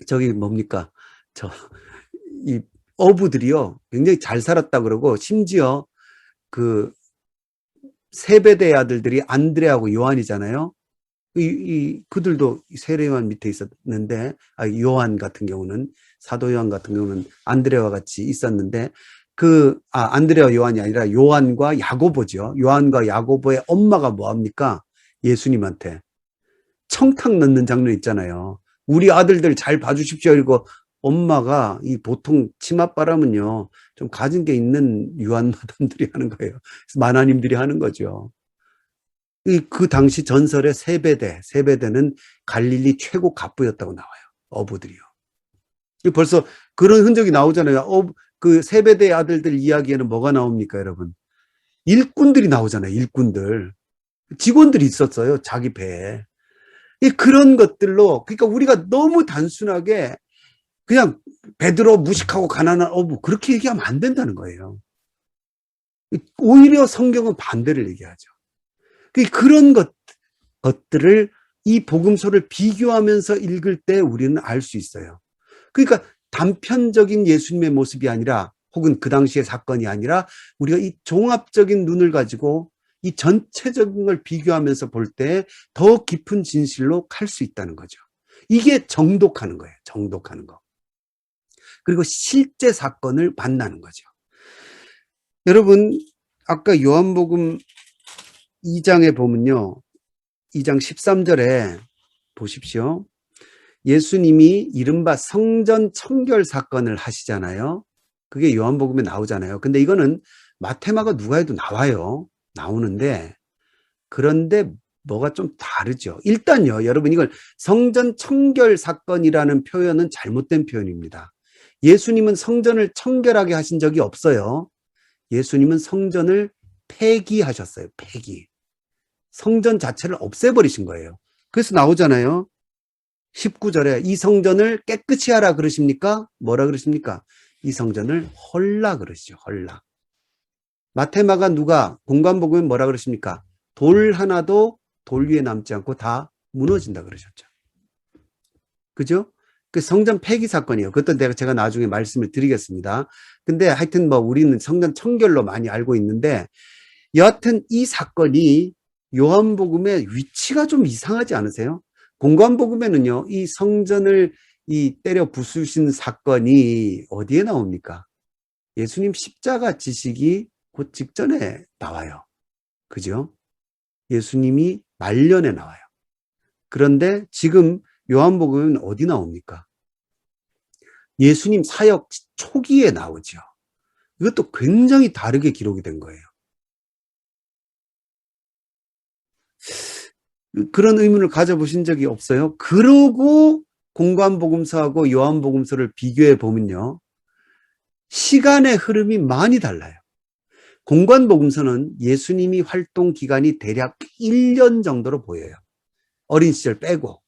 저기 뭡니까? 이 어부들이요. 굉장히 잘 살았다 그러고 심지어 그 세베대의 아들들이 안드레하고 요한이잖아요. 그들도 세례요한 밑에 있었는데, 요한 같은 경우는, 사도 요한 같은 경우는 안드레와 같이 있었는데, 안드레와 요한이 아니라 요한과 야고보죠. 요한과 야고보의 엄마가 뭐합니까? 예수님한테 청탁 넣는 장면 있잖아요. 우리 아들들 잘 봐주십시오. 이러고 엄마가 이 보통 치맛바람은요, 좀 가진 게 있는 유한 마담들이 하는 거예요. 마나님들이 하는 거죠. 그 당시 전설의 세베대는 갈릴리 최고 갑부였다고 나와요. 어부들이요. 벌써 그런 흔적이 나오잖아요. 그 세베대의 아들들 이야기에는 뭐가 나옵니까, 여러분? 일꾼들이 나오잖아요. 일꾼들. 직원들이 있었어요. 자기 배에. 그런 것들로, 그러니까 우리가 너무 단순하게 그냥 베드로 무식하고 가난한 어부 그렇게 얘기하면 안 된다는 거예요. 오히려 성경은 반대를 얘기하죠. 그런 것들을 이 복음서를 비교하면서 읽을 때 우리는 알 수 있어요. 그러니까 단편적인 예수님의 모습이 아니라 혹은 그 당시의 사건이 아니라 우리가 이 종합적인 눈을 가지고 이 전체적인 걸 비교하면서 볼 때 더 깊은 진실로 갈 수 있다는 거죠. 이게 정독하는 거예요. 정독하는 거. 그리고 실제 사건을 만나는 거죠. 여러분, 아까 요한복음 2장에 보면요. 2장 13절에 보십시오. 예수님이 이른바 성전 청결 사건을 하시잖아요. 그게 요한복음에 나오잖아요. 근데 이거는 마태마가 누가에도 나와요. 나오는데 그런데 뭐가 좀 다르죠. 일단요, 여러분 이걸 성전 청결 사건이라는 표현은 잘못된 표현입니다. 예수님은 성전을 청결하게 하신 적이 없어요. 예수님은 성전을 폐기하셨어요. 폐기. 성전 자체를 없애버리신 거예요. 그래서 나오잖아요. 19절에 이 성전을 깨끗이 하라 그러십니까? 뭐라 그러십니까? 이 성전을 헐라 그러시죠. 헐라. 마테마가 누가 공관복음에 뭐라 그러십니까? 돌 하나도 돌 위에 남지 않고 다 무너진다 그러셨죠. 그죠? 그 성전 폐기 사건이에요. 그것도 제가 나중에 말씀을 드리겠습니다. 근데 하여튼 뭐 우리는 성전 청결로 많이 알고 있는데 여하튼 이 사건이 요한복음의 위치가 좀 이상하지 않으세요? 공관복음에는요, 이 성전을 때려 부수신 사건이 어디에 나옵니까? 예수님 십자가 지시기 곧 직전에 나와요. 그죠? 예수님이 말년에 나와요. 그런데 지금 요한복음은 어디 나옵니까? 예수님 사역 초기에 나오죠. 이것도 굉장히 다르게 기록이 된 거예요. 그런 의문을 가져보신 적이 없어요? 그러고 공관복음서하고 요한복음서를 비교해 보면요, 시간의 흐름이 많이 달라요. 공관복음서는 예수님이 활동 기간이 대략 1년 정도로 보여요. 어린 시절 빼고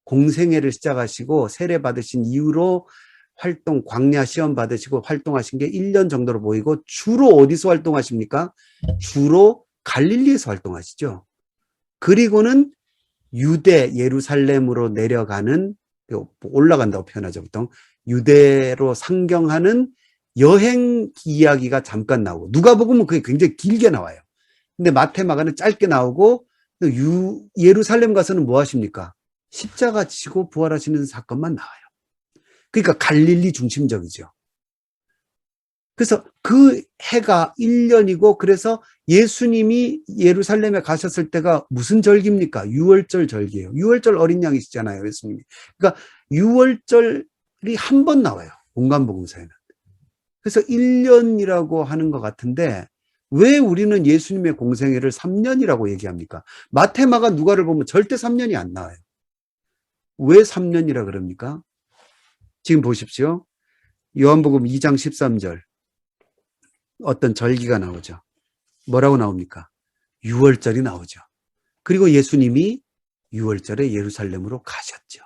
공생애를 시작하시고 세례 받으신 이후로 활동, 광야 시험 받으시고 활동하신 게 1년 정도로 보이고, 주로 어디서 활동하십니까? 주로 갈릴리에서 활동하시죠. 그리고는 유대, 예루살렘으로 내려가는, 올라간다고 표현하죠, 보통. 유대로 상경하는 여행 이야기가 잠깐 나오고, 누가복음은 그게 굉장히 길게 나와요. 근데 마태, 마가는 짧게 나오고, 예루살렘 가서는 뭐 하십니까? 십자가 지시고 부활하시는 사건만 나와요. 그러니까 갈릴리 중심적이죠. 그래서 그 해가 1년이고, 그래서 예수님이 예루살렘에 가셨을 때가 무슨 절기입니까? 유월절 절기예요. 유월절 어린 양이시잖아요, 예수님이. 그러니까 유월절이 한 번 나와요, 공관복음서에는. 그래서 1년이라고 하는 것 같은데, 왜 우리는 예수님의 공생애를 3년이라고 얘기합니까? 마태, 마가, 누가를 보면 절대 3년이 안 나와요. 왜 3년이라 그럽니까? 지금 보십시오. 요한복음 2장 13절. 어떤 절기가 나오죠. 뭐라고 나옵니까? 유월절이 나오죠. 그리고 예수님이 유월절에 예루살렘으로 가셨죠.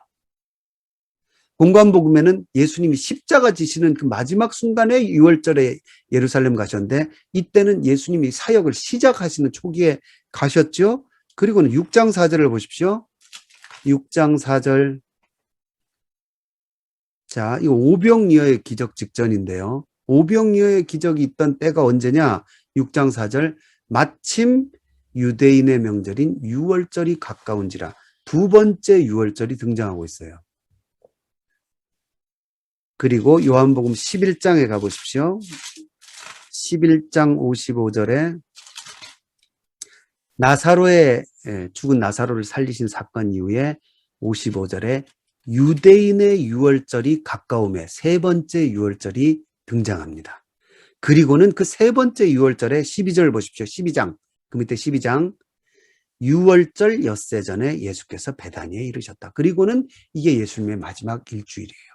공관복음에는 예수님이 십자가 지시는 그 마지막 순간에 유월절에 예루살렘 가셨는데, 이때는 예수님이 사역을 시작하시는 초기에 가셨죠. 그리고는 6장 4절을 보십시오. 6장 4절. 자, 이거 오병이어의 기적 직전인데요. 오병이어의 기적이 있던 때가 언제냐? 6장 4절. 마침 유대인의 명절인 유월절이 가까운지라. 두 번째 유월절이 등장하고 있어요. 그리고 요한복음 11장에 가보십시오. 11장 55절에 죽은 나사로를 살리신 사건 이후에 55절에 유대인의 유월절이 가까움에 세 번째 유월절이 등장합니다. 그리고는 그 세 번째 유월절에 12절 보십시오. 12장. 그 밑에 12장. 유월절 엿새 전에 예수께서 베다니에 이르셨다. 그리고는 이게 예수님의 마지막 일주일이에요.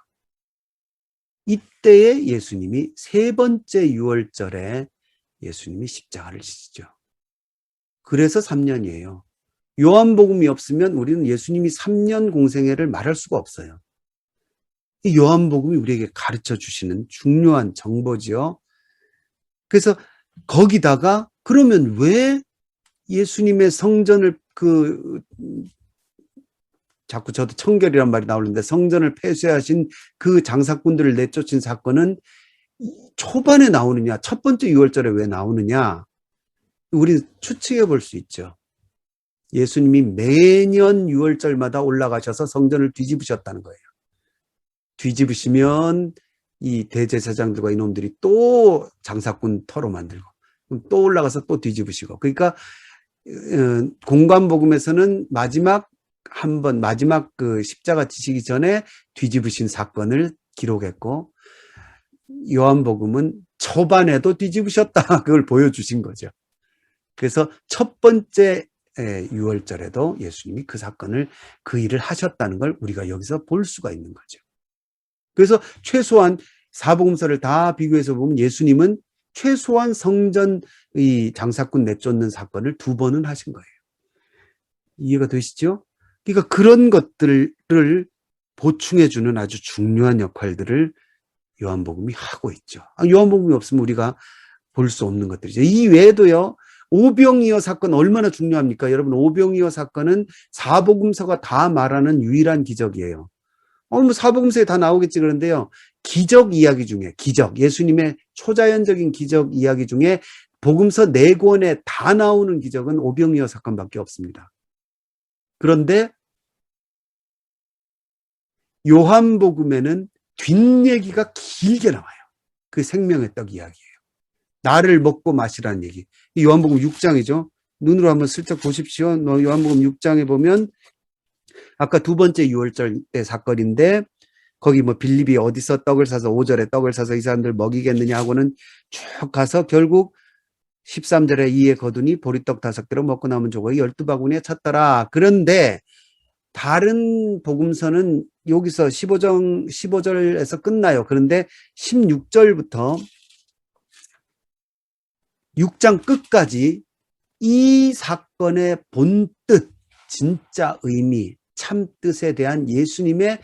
이때에 예수님이 세 번째 유월절에 예수님이 십자가를 지시죠. 그래서 3년이에요. 요한복음이 없으면 우리는 예수님이 3년 공생애를 말할 수가 없어요. 이 요한복음이 우리에게 가르쳐 주시는 중요한 정보지요. 그래서 거기다가 그러면 왜 예수님의 성전을 자꾸 저도 청결이란 말이 나오는데, 성전을 폐쇄하신 그 장사꾼들을 내쫓은 사건은 초반에 나오느냐, 첫 번째 유월절에 왜 나오느냐, 우리 추측해 볼 수 있죠. 예수님이 매년 유월절마다 올라가셔서 성전을 뒤집으셨다는 거예요. 뒤집으시면 이 대제사장들과 이놈들이 또 장사꾼 터로 만들고, 또 올라가서 또 뒤집으시고. 그러니까 공관복음에서는 마지막 그 십자가 지시기 전에 뒤집으신 사건을 기록했고, 요한복음은 초반에도 뒤집으셨다, 그걸 보여주신 거죠. 그래서 첫 번째 유월절에도 예수님이 그 사건을, 그 일을 하셨다는 걸 우리가 여기서 볼 수가 있는 거죠. 그래서 최소한 사복음서를 다 비교해서 보면 예수님은 최소한 성전 이 장사꾼 내쫓는 사건을 2번은 하신 거예요. 이해가 되시죠? 그러니까 그런 것들을 보충해주는 아주 중요한 역할들을 요한복음이 하고 있죠. 요한복음이 없으면 우리가 볼 수 없는 것들이죠. 이 외에도요, 오병이어 사건 얼마나 중요합니까? 여러분, 오병이어 사건은 사복음서가 다 말하는 유일한 기적이에요. 뭐 사복음서에 다 나오겠지. 그런데요, 기적 이야기 중에, 예수님의 초자연적인 기적 이야기 중에 복음서 4권에 다 나오는 기적은 오병이어 사건밖에 없습니다. 그런데 요한복음에는 뒷얘기가 길게 나와요. 그 생명의 떡 이야기예요. 나를 먹고 마시라는 얘기. 이 요한복음 6장이죠. 눈으로 한번 슬쩍 보십시오. 요한복음 6장에 보면 아까 두 번째 유월절 때 사건인데, 거기 뭐 빌립이 어디서 떡을 사서 5절에 떡을 사서 이 사람들 먹이겠느냐 하고는 쭉 가서 결국 13절에 이에 거두니 보리떡 5개로 먹고 남은 조각이 12바구니에 찼더라. 그런데 다른 복음서는 여기서 15절에서 끝나요. 그런데 16절부터 6장 끝까지 이 사건의 본뜻, 진짜 의미, 참뜻에 대한 예수님의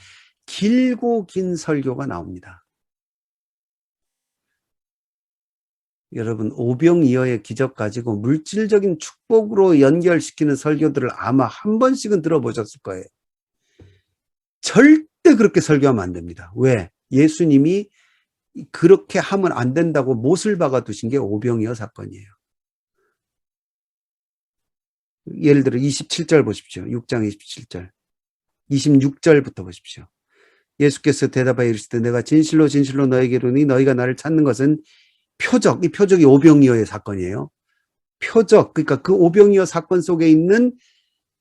길고 긴 설교가 나옵니다. 여러분, 오병이어의 기적 가지고 물질적인 축복으로 연결시키는 설교들을 아마 한 번씩은 들어보셨을 거예요. 절대 그렇게 설교하면 안 됩니다. 왜? 예수님이 그렇게 하면 안 된다고 못을 박아 두신 게 오병이어 사건이에요. 예를 들어 27절 보십시오. 6장 27절. 26절부터 보십시오. 예수께서 대답하여 이르시되 내가 진실로 진실로 너에게 이르노니 너희가 나를 찾는 것은 표적, 이 표적이 오병이어의 사건이에요. 표적, 그러니까 그 오병이어 사건 속에 있는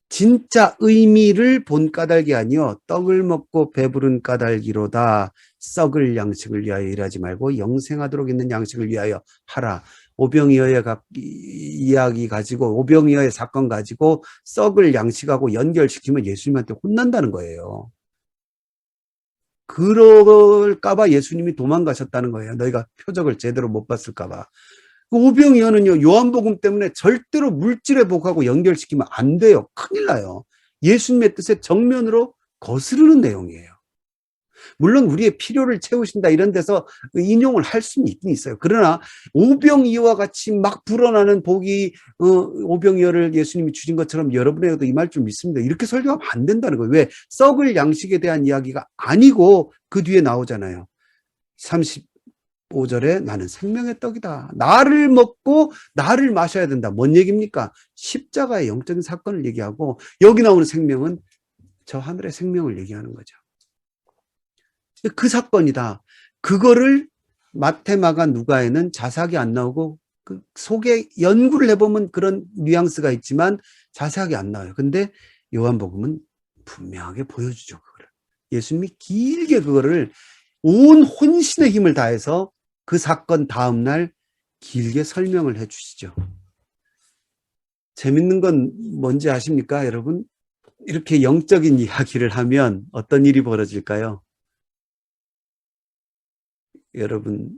진짜 의미를 본 까닭이 아니요 떡을 먹고 배부른 까닭이로다. 썩을 양식을 위하여 일하지 말고 영생하도록 있는 양식을 위하여 하라. 오병이어의 이야기 가지고 오병이어의 사건 가지고 썩을 양식하고 연결시키면 예수님한테 혼난다는 거예요. 그럴까봐 예수님이 도망가셨다는 거예요. 너희가 표적을 제대로 못 봤을까봐. 오병이어는요, 요한복음 때문에 절대로 물질의 복하고 연결시키면 안 돼요. 큰일 나요. 예수님의 뜻에 정면으로 거스르는 내용이에요. 물론 우리의 필요를 채우신다 이런 데서 인용을 할 수는 있긴 있어요. 그러나 오병이어와 같이 막 불어나는 복이 오병이어를 예수님이 주신 것처럼 여러분에게도 임할 줄 믿습니다. 이렇게 설교하면 안 된다는 거예요. 왜? 썩을 양식에 대한 이야기가 아니고 그 뒤에 나오잖아요. 35절에 나는 생명의 떡이다. 나를 먹고 나를 마셔야 된다. 뭔 얘기입니까? 십자가의 영적인 사건을 얘기하고 여기 나오는 생명은 저 하늘의 생명을 얘기하는 거죠. 그 사건이다. 그거를 마태, 마가, 누가에는 자세하게 안 나오고 그 속에 연구를 해보면 그런 뉘앙스가 있지만 자세하게 안 나와요. 근데 요한복음은 분명하게 보여주죠. 그거를. 예수님이 길게 그거를 온 혼신의 힘을 다해서 그 사건 다음날 길게 설명을 해 주시죠. 재밌는 건 뭔지 아십니까, 여러분? 이렇게 영적인 이야기를 하면 어떤 일이 벌어질까요? 여러분,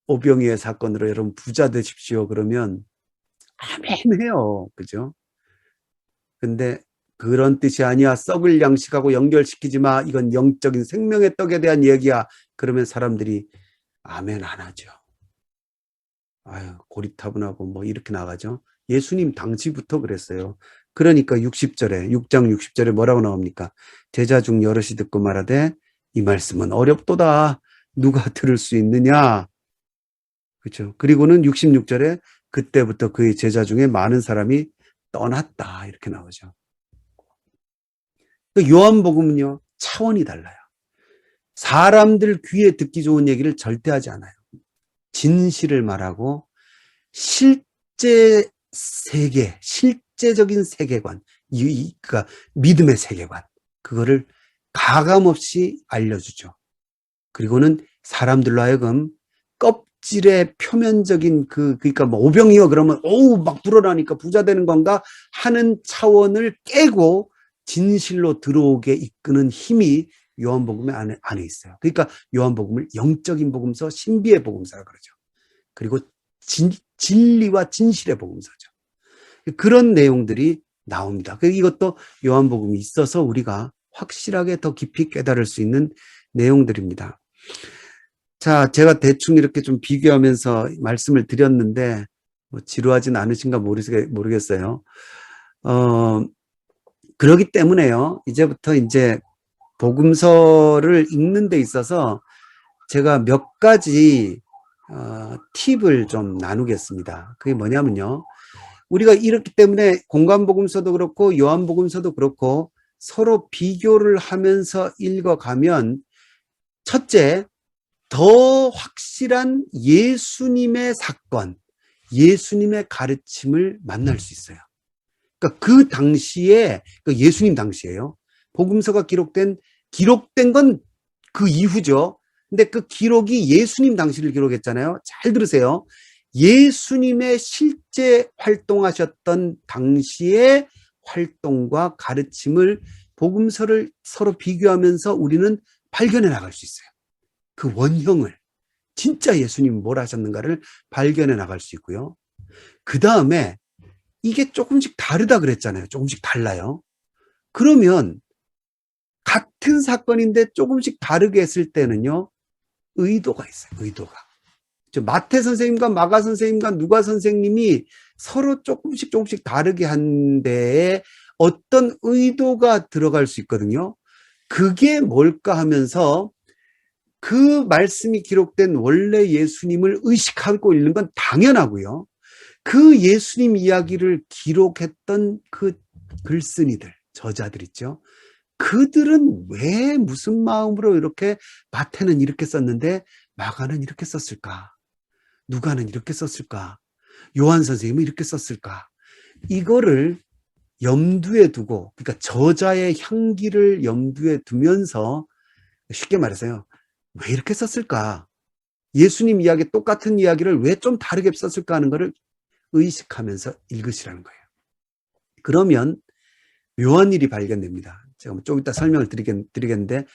오병이어 사건으로 여러분 부자 되십시오 그러면 아멘 해요. 그죠? 근데 그런 뜻이 아니야. 썩을 양식하고 연결시키지 마. 이건 영적인 생명의 떡에 대한 얘기야. 그러면 사람들이 아멘 안 하죠. 아유, 고리타분하고 뭐 이렇게 나가죠. 예수님 당시부터 그랬어요. 그러니까 60절에 6장 60절에 뭐라고 나옵니까? 제자 중 여럿이 듣고 말하되 이 말씀은 어렵도다. 누가 들을 수 있느냐? 그렇죠. 그리고는 66절에 그때부터 그의 제자 중에 많은 사람이 떠났다. 이렇게 나오죠. 요한복음은요, 차원이 달라요. 사람들 귀에 듣기 좋은 얘기를 절대 하지 않아요. 진실을 말하고 실제 세계, 실제적인 세계관, 그러니까 믿음의 세계관, 그거를 가감없이 알려주죠. 그리고는 사람들로 하여금 껍질의 표면적인 그러니까 뭐 오병이어 그러면 오우 막 불어나니까 부자 되는 건가 하는 차원을 깨고 진실로 들어오게 이끄는 힘이 요한복음의 안에 있어요. 그러니까 요한복음을 영적인 복음서, 신비의 복음서라 그러죠. 그리고 진리와 진실의 복음서죠. 그런 내용들이 나옵니다. 이것도 요한복음이 있어서 우리가 확실하게 더 깊이 깨달을 수 있는 내용들입니다. 자, 제가 대충 이렇게 좀 비교하면서 말씀을 드렸는데 뭐 지루하진 않으신가 모르겠어요. 그렇기 때문에요. 이제부터 이제 복음서를 읽는 데 있어서 제가 몇 가지 팁을 좀 나누겠습니다. 그게 뭐냐면요. 우리가 이렇기 때문에 공관복음서도 그렇고 요한복음서도 그렇고 서로 비교를 하면서 읽어가면 첫째, 더 확실한 예수님의 사건, 예수님의 가르침을 만날 수 있어요. 그러니까 그 당시에, 예수님 당시에요. 복음서가 기록된 건 그 이후죠. 근데 그 기록이 예수님 당시를 기록했잖아요. 잘 들으세요. 예수님의 실제 활동하셨던 당시의 활동과 가르침을 복음서를 서로 비교하면서 우리는 발견해 나갈 수 있어요. 그 원형을 진짜 예수님이 뭘 하셨는가를 발견해 나갈 수 있고요. 그 다음에 이게 조금씩 다르다 그랬잖아요. 조금씩 달라요. 그러면 같은 사건인데 조금씩 다르게 했을 때는요. 의도가 있어요. 의도가. 마태 선생님과 마가 선생님과 누가 선생님이 서로 조금씩 다르게 한 데에 어떤 의도가 들어갈 수 있거든요. 그게 뭘까 하면서 그 말씀이 기록된 원래 예수님을 의식하고 있는 건 당연하고요. 그 예수님 이야기를 기록했던 그 글쓴이들, 저자들 있죠. 그들은 왜 무슨 마음으로 이렇게 마태는 이렇게 썼는데 마가는 이렇게 썼을까? 누가는 이렇게 썼을까? 요한 선생님은 이렇게 썼을까? 이거를 염두에 두고, 그러니까 저자의 향기를 염두에 두면서 쉽게 말해서요. 왜 이렇게 썼을까? 예수님 이야기, 똑같은 이야기를 왜 좀 다르게 썼을까 하는 거를 의식하면서 읽으시라는 거예요. 그러면 묘한 일이 발견됩니다. 제가 좀 이따 설명을 드리겠는데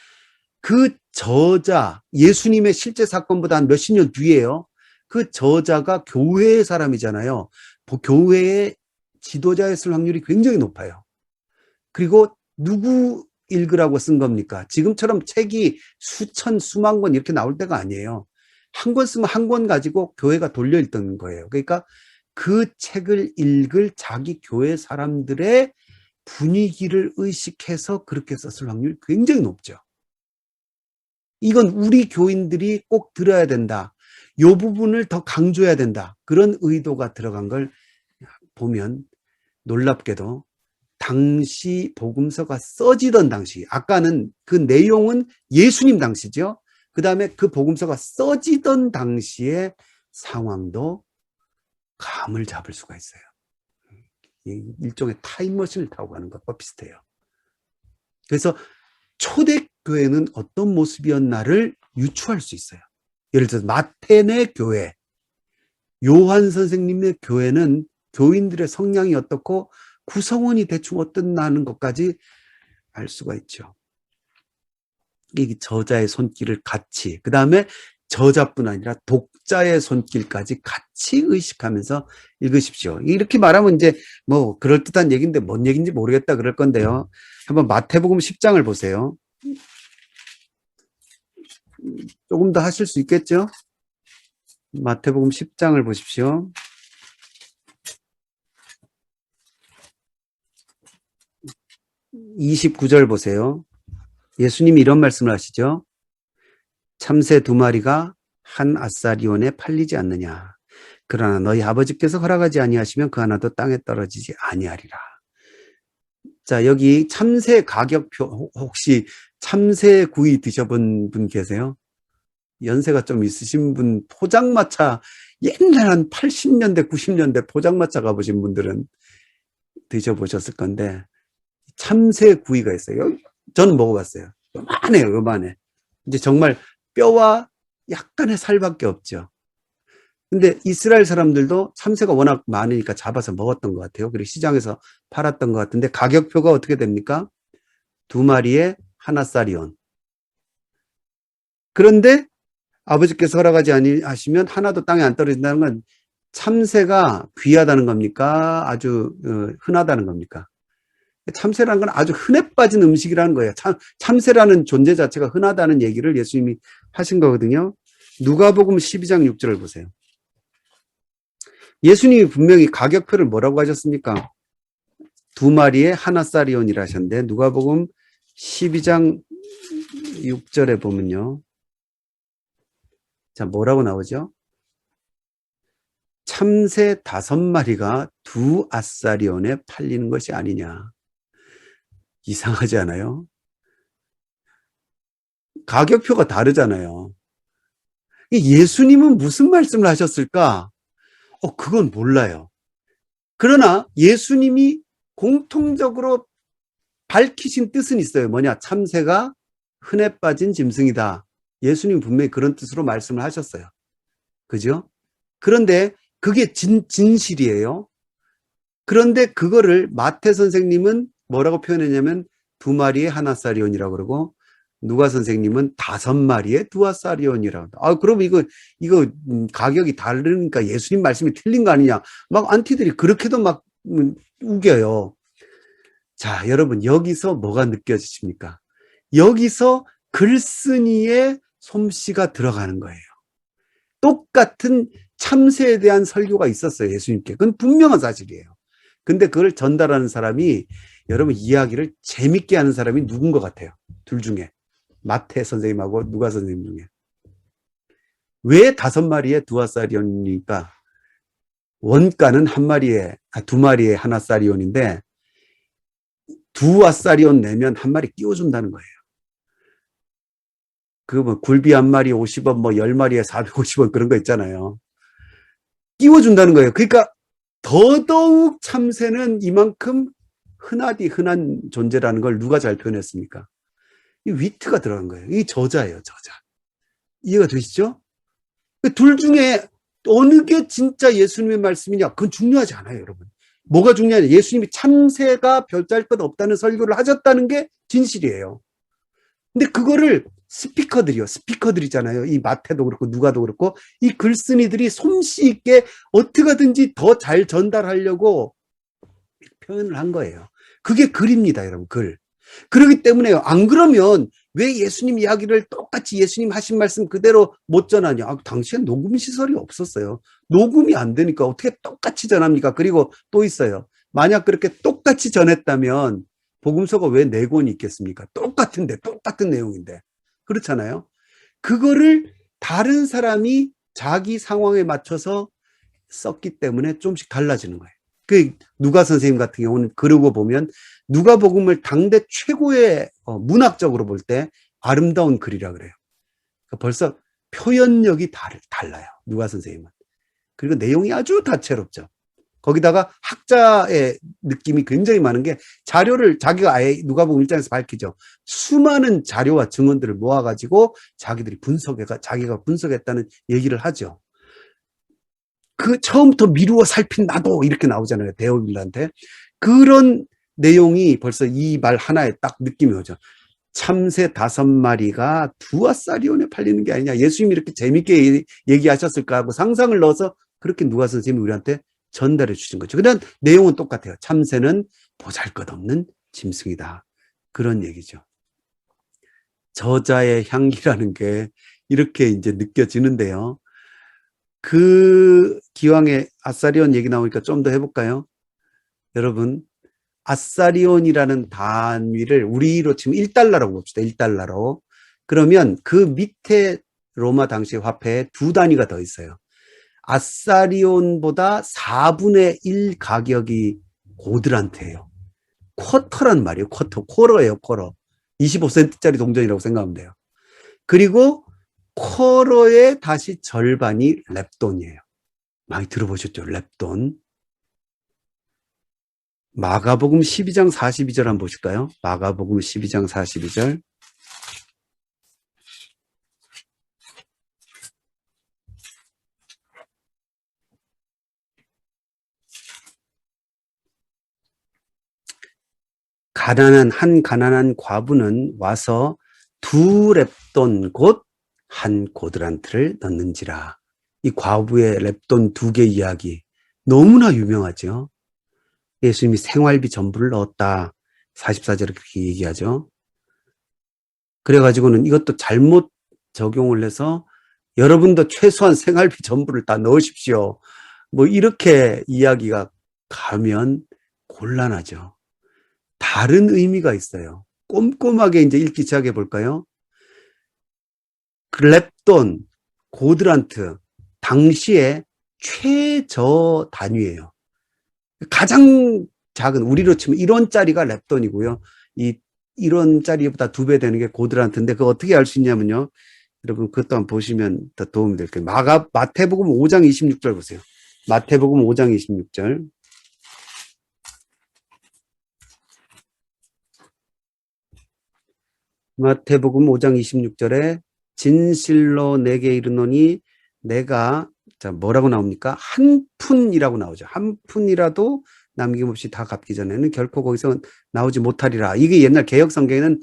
그 저자, 예수님의 실제 사건보다 한 몇십 년 뒤에요. 그 저자가 교회의 사람이잖아요. 교회의 지도자였을 확률이 굉장히 높아요. 그리고 누구 읽으라고 쓴 겁니까? 지금처럼 책이 수천, 수만 권 이렇게 나올 때가 아니에요. 한 권 쓰면 한 권 가지고 교회가 돌려 읽던 거예요. 그러니까 그 책을 읽을 자기 교회 사람들의 분위기를 의식해서 그렇게 썼을 확률이 굉장히 높죠. 이건 우리 교인들이 꼭 들어야 된다. 이 부분을 더 강조해야 된다. 그런 의도가 들어간 걸 보면 놀랍게도 당시 복음서가 써지던 당시, 아까는 그 내용은 예수님 당시죠. 그 다음에 그 복음서가 써지던 당시의 상황도 감을 잡을 수가 있어요. 일종의 타임머신을 타고 가는 것과 비슷해요. 그래서 초대교회는 어떤 모습이었나를 유추할 수 있어요. 예를 들어서 마태네 교회, 요한 선생님의 교회는 교인들의 성향이 어떻고 구성원이 대충 어떻나는 것까지 알 수가 있죠. 이 저자의 손길을 같이, 그 다음에 저자뿐 아니라 독자의 손길까지 같이 의식하면서 읽으십시오. 이렇게 말하면 이제 뭐 그럴듯한 얘기인데 뭔 얘기인지 모르겠다 그럴 건데요. 한번 마태복음 10장을 보세요. 조금 더 하실 수 있겠죠? 마태복음 10장을 보십시오. 29절 보세요. 예수님이 이런 말씀을 하시죠. 참새 2마리가 한 아사리온에 팔리지 않느냐. 그러나 너희 아버지께서 허락하지 아니하시면 그 하나도 땅에 떨어지지 아니하리라. 자, 여기 참새 가격표, 혹시 참새 구이 드셔본 분 계세요? 연세가 좀 있으신 분, 포장마차, 옛날 한 80년대, 90년대 포장마차 가보신 분들은 드셔보셨을 건데, 참새 구이가 있어요. 저는 먹어봤어요. 요만해요, 요만해. 이제 정말 뼈와 약간의 살밖에 없죠. 근데 이스라엘 사람들도 참새가 워낙 많으니까 잡아서 먹었던 것 같아요. 그리고 시장에서 팔았던 것 같은데 가격표가 어떻게 됩니까? 2마리에 하나짜리온. 그런데 아버지께서 허락하지 아니하시면 하나도 땅에 안 떨어진다는 건 참새가 귀하다는 겁니까? 아주 흔하다는 겁니까? 참새라는 건 아주 흔해 빠진 음식이라는 거예요. 참새라는 존재 자체가 흔하다는 얘기를 예수님이 하신 거거든요. 누가복음 12장 6절을 보세요. 예수님이 분명히 가격표를 뭐라고 하셨습니까? 2마리에 하나짜리온이라 하셨는데 누가복음 12장 6절에 보면요. 자, 뭐라고 나오죠? 참새 5마리가 2아사리온에 팔리는 것이 아니냐. 이상하지 않아요? 가격표가 다르잖아요. 예수님은 무슨 말씀을 하셨을까? 그건 몰라요. 그러나 예수님이 공통적으로 밝히신 뜻은 있어요. 뭐냐? 참새가 흔해 빠진 짐승이다. 예수님 분명히 그런 뜻으로 말씀을 하셨어요. 그죠? 그런데 그게 진실이에요. 그런데 그거를 마태 선생님은 뭐라고 표현했냐면 2마리에 하나사리온이라고 그러고 누가 선생님은 5마리에 두아사리온이라고. 그럼 이거 가격이 다르니까 예수님 말씀이 틀린 거 아니냐. 막 안티들이 그렇게도 막 우겨요. 자, 여러분 여기서 뭐가 느껴지십니까? 여기서 글쓴이의 솜씨가 들어가는 거예요. 똑같은 참새에 대한 설교가 있었어요, 예수님께. 그건 분명한 사실이에요. 근데 그걸 전달하는 사람이 여러분 이야기를 재밌게 하는 사람이 누군 것 같아요? 둘 중에. 마태 선생님하고 누가 선생님 중에. 왜 5마리에 두아사리온이니까 원가는 2마리에 하나사리온인데 두아사리온 내면 1마리 끼워준다는 거예요. 그 뭐 굴비 1마리 50원, 뭐 10마리에 450원 그런 거 있잖아요. 끼워준다는 거예요. 그러니까 더더욱 참새는 이만큼 흔한 존재라는 걸 누가 잘 표현했습니까? 이 위트가 들어간 거예요. 이 저자예요, 저자. 이해가 되시죠? 둘 중에 어느 게 진짜 예수님의 말씀이냐? 그건 중요하지 않아요, 여러분. 뭐가 중요하냐? 예수님이 참새가 별짤 것 없다는 설교를 하셨다는 게 진실이에요. 근데 그거를 스피커들이잖아요. 이 마태도 그렇고 누가도 그렇고 이 글쓴이들이 솜씨 있게 어떻게 하든지 더 잘 전달하려고 표현을 한 거예요. 그게 글입니다, 여러분, 글. 그렇기 때문에요. 안 그러면 왜 예수님 이야기를 똑같이 예수님 하신 말씀 그대로 못 전하냐? 당시엔 녹음 시설이 없었어요. 녹음이 안 되니까 어떻게 똑같이 전합니까? 그리고 또 있어요. 만약 그렇게 똑같이 전했다면 복음서가 왜 4권이 있겠습니까? 똑같은 내용인데. 그렇잖아요. 그거를 다른 사람이 자기 상황에 맞춰서 썼기 때문에 좀씩 달라지는 거예요. 그 누가 선생님 같은 경우는 그러고 보면 누가복음을 당대 최고의 문학적으로 볼 때 아름다운 글이라 그래요. 그러니까 벌써 표현력이 달라요. 누가 선생님은. 그리고 내용이 아주 다채롭죠. 거기다가 학자의 느낌이 굉장히 많은 게 자료를 자기가 아예 누가복음 1장에서 밝히죠. 수많은 자료와 증언들을 모아가지고 자기가 분석했다는 얘기를 하죠. 그 처음부터 미루어 살핀 나도 이렇게 나오잖아요. 데오빌한테. 그런 내용이 벌써 이 말 하나에 딱 느낌이 오죠. 참새 5마리가 두아사리온에 팔리는 게 아니냐. 예수님이 이렇게 재밌게 얘기하셨을까 하고 상상을 넣어서 그렇게 누가 선생님이 우리한테 전달해 주신 거죠. 그냥 내용은 똑같아요. 참새는 보잘것없는 짐승이다. 그런 얘기죠. 저자의 향기라는 게 이렇게 이제 느껴지는데요. 그 기왕에 아사리온 얘기 나오니까 좀 더 해볼까요? 여러분, 아사리온이라는 단위를 우리로 치면 1달러라고 봅시다. 1달러로. 그러면 그 밑에 로마 당시 화폐에 2단위가 더 있어요. 아사리온보다 4분의 1 가격이 고드란트예요. 쿼터란 말이에요. 쿼터예요. 쿼터. 25센트짜리 동전이라고 생각하면 돼요. 그리고 쿼터의 다시 절반이 렙돈이에요. 많이 들어보셨죠? 렙돈. 마가복음 12장 42절 한번 보실까요? 마가복음 12장 42절. 가난한 과부는 와서 2렙돈 곧 한 고드란트를 넣는지라. 이 과부의 렙돈 2개 이야기 너무나 유명하죠. 예수님이 생활비 전부를 넣었다. 44절에 그렇게 얘기하죠. 그래가지고는 이것도 잘못 적용을 해서 여러분도 최소한 생활비 전부를 다 넣으십시오. 뭐 이렇게 이야기가 가면 곤란하죠. 다른 의미가 있어요. 꼼꼼하게 이제 읽기 시작해 볼까요? 렙돈, 고드란트, 당시의 최저 단위예요. 가장 작은 우리로 치면 1원짜리가 렙돈이고요. 이 1원짜리보다 2배 되는 게 고드란트인데 그거 어떻게 알 수 있냐면요. 여러분 그것도 한번 보시면 더 도움이 될 거예요. 마태복음 5장 26절 보세요. 마태복음 5장 26절. 마태복음 5장 26절에 진실로 내게 이르노니 내가 자, 뭐라고 나옵니까? 한 푼이라고 나오죠. 한 푼이라도 남김없이 다 갚기 전에는 결코 거기서 나오지 못하리라. 이게 옛날 개역 성경에는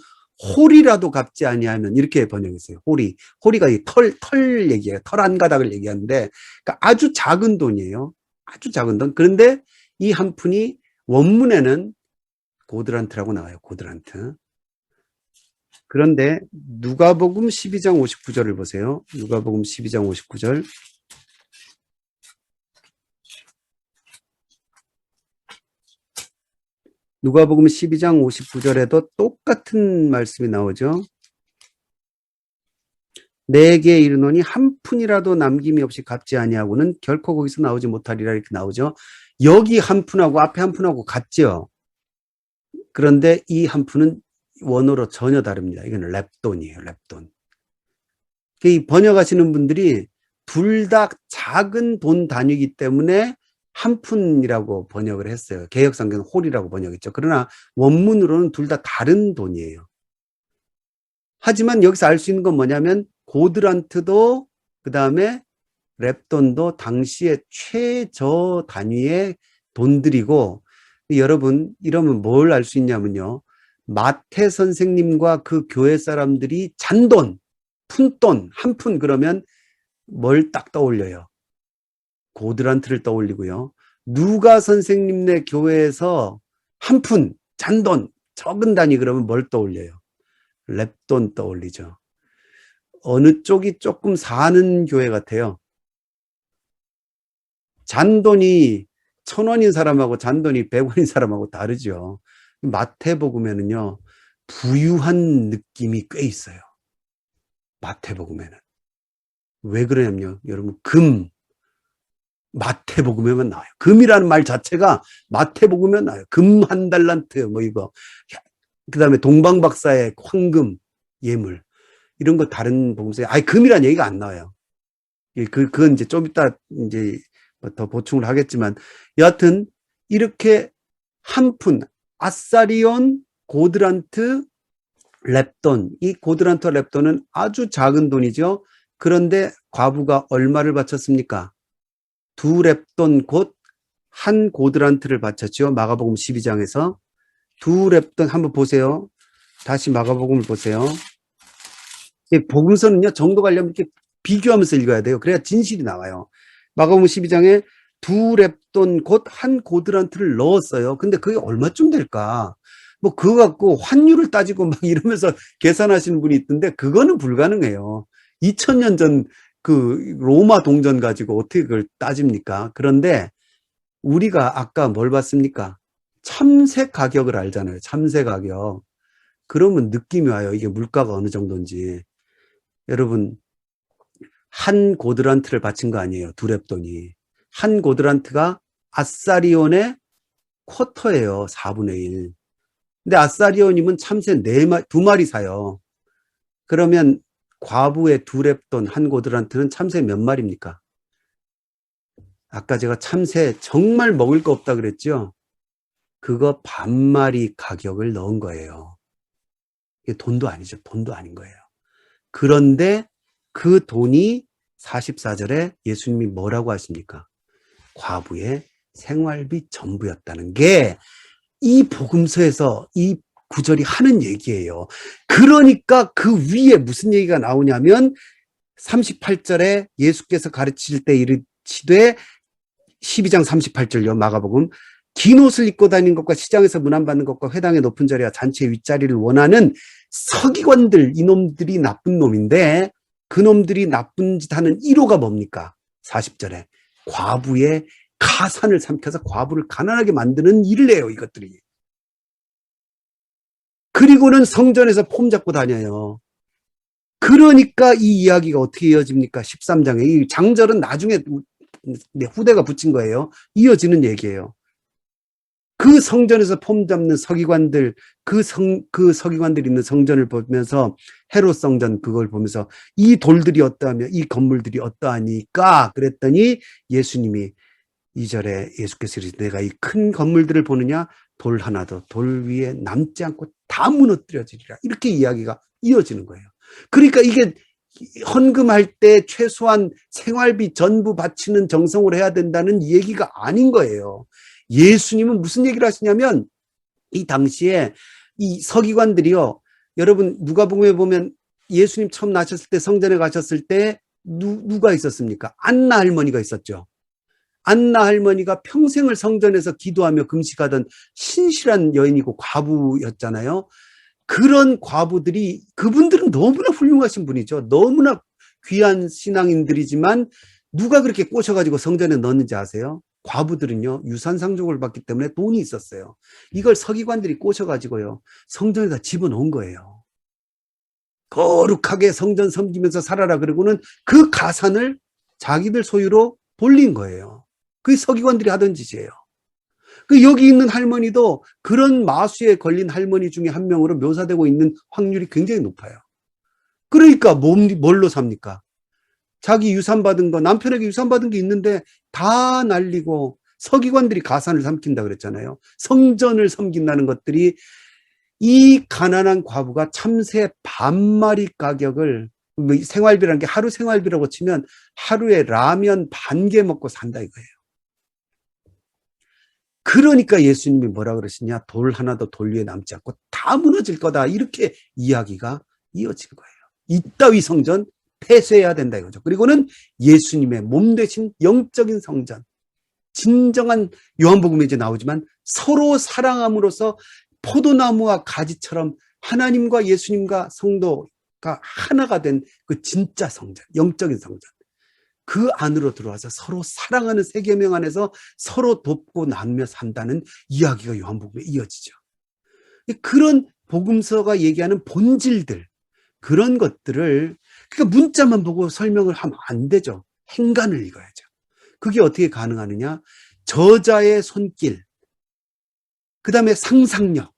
홀이라도 갚지 아니하면 이렇게 번역했어요. 홀이. 홀이가 이 털 얘기예요. 털 한 가닥을 얘기하는데, 그러니까 아주 작은 돈이에요. 아주 작은 돈. 그런데 이 한 푼이 원문에는 고드란트라고 나와요. 고드란트. 그런데 누가복음 12장 59절을 보세요. 누가복음 12장 59절. 누가복음 12장 59절에도 똑같은 말씀이 나오죠. 내게 이르노니 한 푼이라도 남김이 없이 갚지 아니하고는 결코 거기서 나오지 못하리라 이렇게 나오죠. 여기 한 푼하고 앞에 한 푼하고 같죠. 그런데 이 한 푼은 원어로 전혀 다릅니다. 이건 랩돈이에요. 랩돈. 이 번역하시는 분들이 둘 다 작은 돈 단위이기 때문에 한 푼이라고 번역을 했어요. 개역성경은 홀이라고 번역했죠. 그러나 원문으로는 둘 다 다른 돈이에요. 하지만 여기서 알 수 있는 건 뭐냐면 고드란트도 그다음에 랩돈도 당시의 최저 단위의 돈들이고, 여러분 이러면 뭘 알 수 있냐면요. 마태 선생님과 그 교회 사람들이 잔돈, 푼돈, 한 푼 그러면 뭘 딱 떠올려요? 고드란트를 떠올리고요. 누가 선생님네 교회에서 한 푼, 잔돈, 적은 단위 그러면 뭘 떠올려요? 랩돈 떠올리죠. 어느 쪽이 조금 사는 교회 같아요? 잔돈이 1,000원인 사람하고 잔돈이 100원인 사람하고 다르죠. 마태복음에는요, 부유한 느낌이 꽤 있어요. 마태복음에는. 왜 그러냐면요, 여러분, 마태복음에만 나와요. 금이라는 말 자체가 마태복음에 나와요. 금 한 달란트, 뭐 이거. 그 다음에 동방박사의 황금, 예물. 이런 거 다른 복음서에, 금이란 얘기가 안 나와요. 그건 이제 좀 이따 이제 더 보충을 하겠지만, 여하튼, 이렇게 한 푼, 아사리온, 고드란트, 랩돈. 이 고드란트와 랩돈은 아주 작은 돈이죠. 그런데 과부가 얼마를 바쳤습니까? 2랩돈 곧 한 고드란트를 바쳤죠. 마가복음 12장에서. 2랩돈 한번 보세요. 다시 마가복음을 보세요. 복음서는요, 정도 가려면 이렇게 비교하면서 읽어야 돼요. 그래야 진실이 나와요. 마가복음 12장에 2랩돈 곧 한 고드란트를 넣었어요. 근데 그게 얼마쯤 될까? 뭐 그거 갖고 환율을 따지고 막 이러면서 계산하시는 분이 있던데 그거는 불가능해요. 2000년 전 그 로마 동전 가지고 어떻게 그걸 따집니까? 그런데 우리가 아까 뭘 봤습니까? 참새 가격을 알잖아요. 참새 가격. 그러면 느낌이 와요. 이게 물가가 어느 정도인지. 여러분, 한 고드란트를 바친 거 아니에요. 2랩돈이. 한 고드란트가 아사리온의 쿼터예요. 4분의 1. 근데 아사리온이면 참새 2마리 사요. 그러면 과부의 2랩돈 한 고드란트는 참새 몇 마리입니까? 아까 제가 참새 정말 먹을 거 없다 그랬죠? 그거 반마리 가격을 넣은 거예요. 이게 돈도 아니죠. 돈도 아닌 거예요. 그런데 그 돈이 44절에 예수님이 뭐라고 하십니까? 과부의 생활비 전부였다는 게 이 복음서에서 이 구절이 하는 얘기예요. 그러니까 그 위에 무슨 얘기가 나오냐면 38절에 예수께서 가르칠 때 이르시되 12장 38절요. 마가복음. 긴 옷을 입고 다니는 것과 시장에서 문안받는 것과 회당의 높은 자리와 잔치의 윗자리를 원하는 서기관들, 이놈들이 나쁜 놈인데 그 놈들이 나쁜 짓 하는 1호가 뭡니까? 40절에 과부의 가산을 삼켜서 과부를 가난하게 만드는 일을 해요. 이것들이. 그리고는 성전에서 폼 잡고 다녀요. 그러니까 이 이야기가 어떻게 이어집니까? 13장에. 이 장절은 나중에 후대가 붙인 거예요. 이어지는 얘기예요. 그 성전에서 폼 잡는 서기관들, 그 서기관들이 있는 성전을 보면서 헤롯 성전 그걸 보면서 이 돌들이 어떠하며 이 건물들이 어떠하니까 그랬더니 예수님이 2절에 예수께서 이르시되 내가 이 큰 건물들을 보느냐 돌 하나도 돌 위에 남지 않고 다 무너뜨려지리라. 이렇게 이야기가 이어지는 거예요. 그러니까 이게 헌금할 때 최소한 생활비 전부 바치는 정성으로 해야 된다는 얘기가 아닌 거예요. 예수님은 무슨 얘기를 하시냐면 이 당시에 이 서기관들이요. 여러분 누가복음에 보면 예수님 처음 나셨을 때 성전에 가셨을 때 누가 있었습니까? 안나 할머니가 있었죠. 안나 할머니가 평생을 성전에서 기도하며 금식하던 신실한 여인이고 과부였잖아요. 그런 과부들이 그분들은 너무나 훌륭하신 분이죠. 너무나 귀한 신앙인들이지만 누가 그렇게 꼬셔가지고 성전에 넣었는지 아세요? 과부들은요 유산 상속을 받기 때문에 돈이 있었어요. 이걸 서기관들이 꼬셔가지고요 성전에다 집어넣은 거예요. 거룩하게 성전 섬기면서 살아라 그러고는 그 가산을 자기들 소유로 돌린 거예요. 그게 서기관들이 하던 짓이에요. 그 여기 있는 할머니도 그런 마수에 걸린 할머니 중에 한 명으로 묘사되고 있는 확률이 굉장히 높아요. 그러니까 뭘로 삽니까? 자기 유산 받은 거, 남편에게 유산 받은 게 있는데 다 날리고 서기관들이 가산을 삼킨다 그랬잖아요. 성전을 섬긴다는 것들이 이 가난한 과부가 참새 반마리 가격을 생활비라는 게 하루 생활비라고 치면 하루에 라면 반 개 먹고 산다 이거예요. 그러니까 예수님이 뭐라 그러시냐? 돌 하나도 돌 위에 남지 않고 다 무너질 거다. 이렇게 이야기가 이어진 거예요. 이따위 성전 폐쇄해야 된다 이거죠. 그리고는 예수님의 몸 되신 영적인 성전. 진정한 요한복음에 이제 나오지만 서로 사랑함으로써 포도나무와 가지처럼 하나님과 예수님과 성도가 하나가 된 그 진짜 성전, 영적인 성전. 그 안으로 들어와서 서로 사랑하는 세 계명 안에서 서로 돕고 나누며 산다는 이야기가 요한복음에 이어지죠. 그런 복음서가 얘기하는 본질들, 그런 것들을 그러니까 문자만 보고 설명을 하면 안 되죠. 행간을 읽어야죠. 그게 어떻게 가능하느냐? 저자의 손길, 그 다음에 상상력,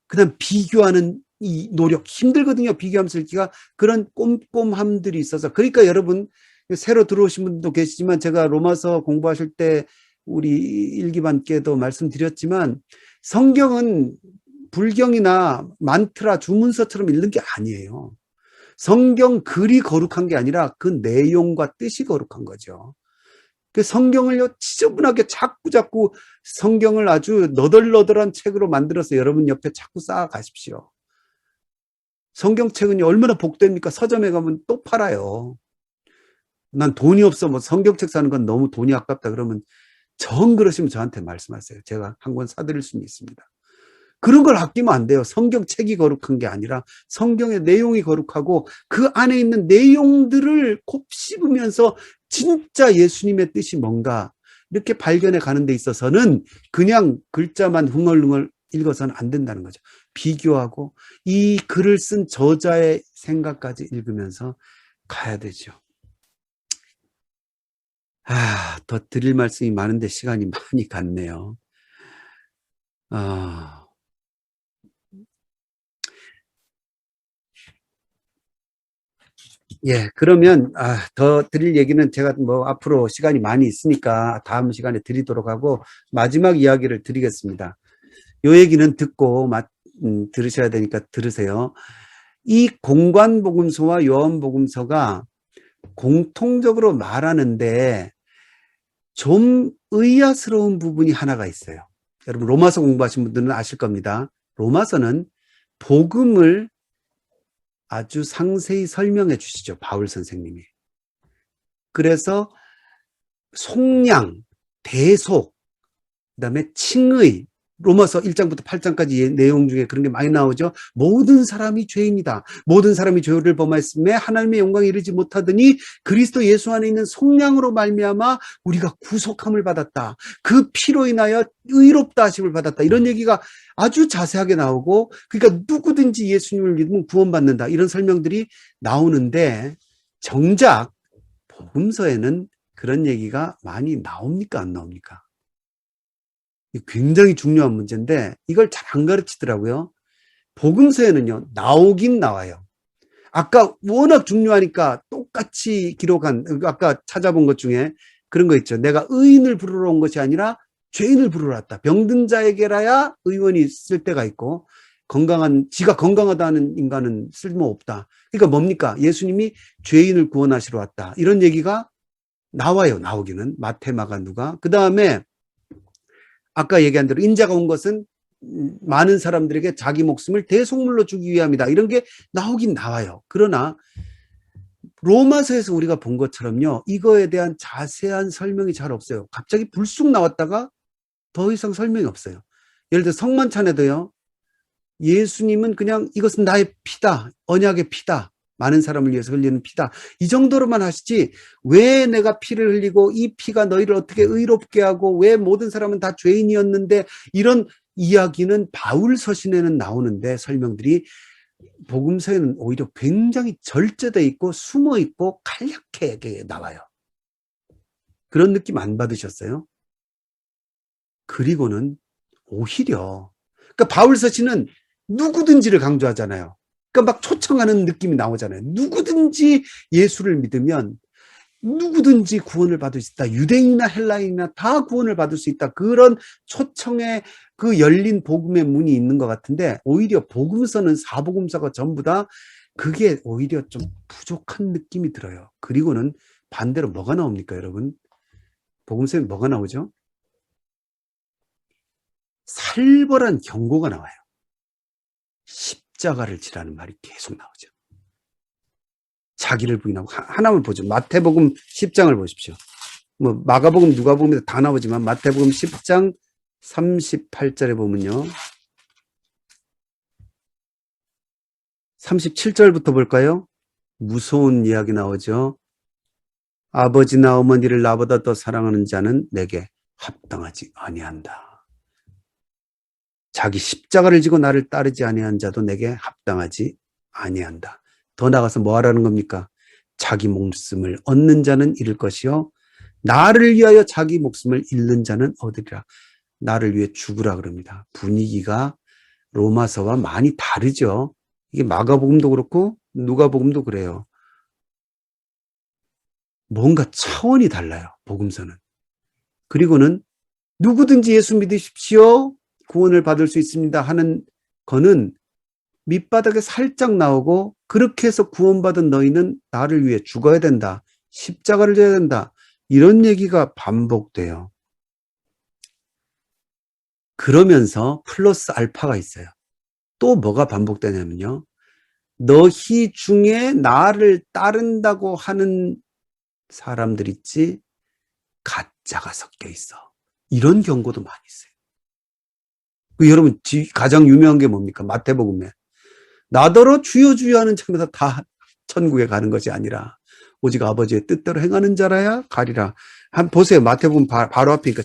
그 다음 비교하는 이 노력, 힘들거든요. 비교하면서 읽기가. 그런 꼼꼼함들이 있어서. 그러니까 여러분 새로 들어오신 분도 계시지만 제가 로마서 공부하실 때 우리 일기반께도 말씀드렸지만 성경은 불경이나 만트라 주문서처럼 읽는 게 아니에요. 성경 글이 거룩한 게 아니라 그 내용과 뜻이 거룩한 거죠. 그 성경을요 지저분하게 자꾸 성경을 아주 너덜너덜한 책으로 만들어서 여러분 옆에 자꾸 쌓아 가십시오. 성경책은요 얼마나 복됩니까? 서점에 가면 또 팔아요. 난 돈이 없어 뭐 성경책 사는 건 너무 돈이 아깝다 그러면 정 그러시면 저한테 말씀하세요. 제가 한 권 사드릴 수는 있습니다. 그런 걸 아끼면 안 돼요. 성경책이 거룩한 게 아니라 성경의 내용이 거룩하고 그 안에 있는 내용들을 곱씹으면서 진짜 예수님의 뜻이 뭔가 이렇게 발견해 가는 데 있어서는 그냥 글자만 흥얼흥얼 읽어서는 안 된다는 거죠. 비교하고 이 글을 쓴 저자의 생각까지 읽으면서 가야 되죠. 더 드릴 말씀이 많은데 시간이 많이 갔네요. 예, 그러면, 더 드릴 얘기는 제가 뭐 앞으로 시간이 많이 있으니까 다음 시간에 드리도록 하고 마지막 이야기를 드리겠습니다. 요 얘기는 듣고 들으셔야 되니까 들으세요. 이 공관복음서와 요한복음서가 공통적으로 말하는데 좀 의아스러운 부분이 하나가 있어요. 여러분 로마서 공부하신 분들은 아실 겁니다. 로마서는 복음을 아주 상세히 설명해 주시죠. 바울 선생님이. 그래서 속량, 대속, 그다음에 칭의, 로마서 1장부터 8장까지 내용 중에 그런 게 많이 나오죠. 모든 사람이 죄인이다. 모든 사람이 죄를 범하였음에 하나님의 영광에 이르지 못하더니 그리스도 예수 안에 있는 속량으로 말미암아 우리가 구속함을 받았다. 그 피로 인하여 의롭다 하심을 받았다. 이런 얘기가 아주 자세하게 나오고 그러니까 누구든지 예수님을 믿으면 구원받는다. 이런 설명들이 나오는데 정작 복음서에는 그런 얘기가 많이 나옵니까? 안 나옵니까? 굉장히 중요한 문제인데 이걸 잘 안 가르치더라고요. 복음서에는요 나오긴 나와요. 아까 워낙 중요하니까 똑같이 기록한 아까 찾아본 것 중에 그런 거 있죠. 내가 의인을 부르러 온 것이 아니라 죄인을 부르러 왔다. 병든 자에게라야 의원이 쓸 때가 있고 지가 건강하다는 인간은 쓸모없다. 그러니까 뭡니까? 예수님이 죄인을 구원하시러 왔다. 이런 얘기가 나와요. 나오기는. 마태, 마가, 누가. 그 다음에 아까 얘기한 대로 인자가 온 것은 많은 사람들에게 자기 목숨을 대속물로 주기 위함이다. 이런 게 나오긴 나와요. 그러나 로마서에서 우리가 본 것처럼요. 이거에 대한 자세한 설명이 잘 없어요. 갑자기 불쑥 나왔다가 더 이상 설명이 없어요. 예를 들어 성만찬에도요. 예수님은 그냥 이것은 나의 피다. 언약의 피다. 많은 사람을 위해서 흘리는 피다. 이 정도로만 하시지 왜 내가 피를 흘리고 이 피가 너희를 어떻게 의롭게 하고 왜 모든 사람은 다 죄인이었는데 이런 이야기는 바울 서신에는 나오는데 설명들이 복음서에는 오히려 굉장히 절제되어 있고 숨어 있고 간략하게 나와요. 그런 느낌 안 받으셨어요? 그리고는 오히려 그러니까 바울 서신은 누구든지를 강조하잖아요. 그러니까 막 초청하는 느낌이 나오잖아요. 누구든지 예수를 믿으면 누구든지 구원을 받을 수 있다. 유대인이나 헬라인이나 다 구원을 받을 수 있다. 그런 초청의 그 열린 복음의 문이 있는 것 같은데 오히려 복음서는 사복음서가 전부 다 그게 오히려 좀 부족한 느낌이 들어요. 그리고는 반대로 뭐가 나옵니까, 여러분? 복음서에 뭐가 나오죠? 살벌한 경고가 나와요. 십자가를 지라는 말이 계속 나오죠. 자기를 부인하고 하나만 보죠. 마태복음 10장을 보십시오. 뭐 마가복음, 누가복음에도 다 나오지만 마태복음 10장 38절에 보면요. 37절부터 볼까요? 무서운 이야기 나오죠. 아버지나 어머니를 나보다 더 사랑하는 자는 내게 합당하지 아니한다. 자기 십자가를 지고 나를 따르지 아니한 자도 내게 합당하지 아니한다. 더 나가서 뭐 하라는 겁니까? 자기 목숨을 얻는 자는 잃을 것이요 나를 위하여 자기 목숨을 잃는 자는 얻으리라. 나를 위해 죽으라 그럽니다. 분위기가 로마서와 많이 다르죠. 이게 마가복음도 그렇고 누가복음도 그래요. 뭔가 차원이 달라요. 복음서는. 그리고는 누구든지 예수 믿으십시오. 구원을 받을 수 있습니다 하는 거는 밑바닥에 살짝 나오고 그렇게 해서 구원받은 너희는 나를 위해 죽어야 된다. 십자가를 져야 된다. 이런 얘기가 반복돼요. 그러면서 플러스 알파가 있어요. 또 뭐가 반복되냐면요. 너희 중에 나를 따른다고 하는 사람들 있지 가짜가 섞여 있어. 이런 경고도 많이 있어요. 여러분 가장 유명한 게 뭡니까? 마태복음에 나더러 주여 주여 하는 자마다 다 천국에 가는 것이 아니라 오직 아버지의 뜻대로 행하는 자라야 가리라. 한번 보세요. 마태복음 바로 앞이니까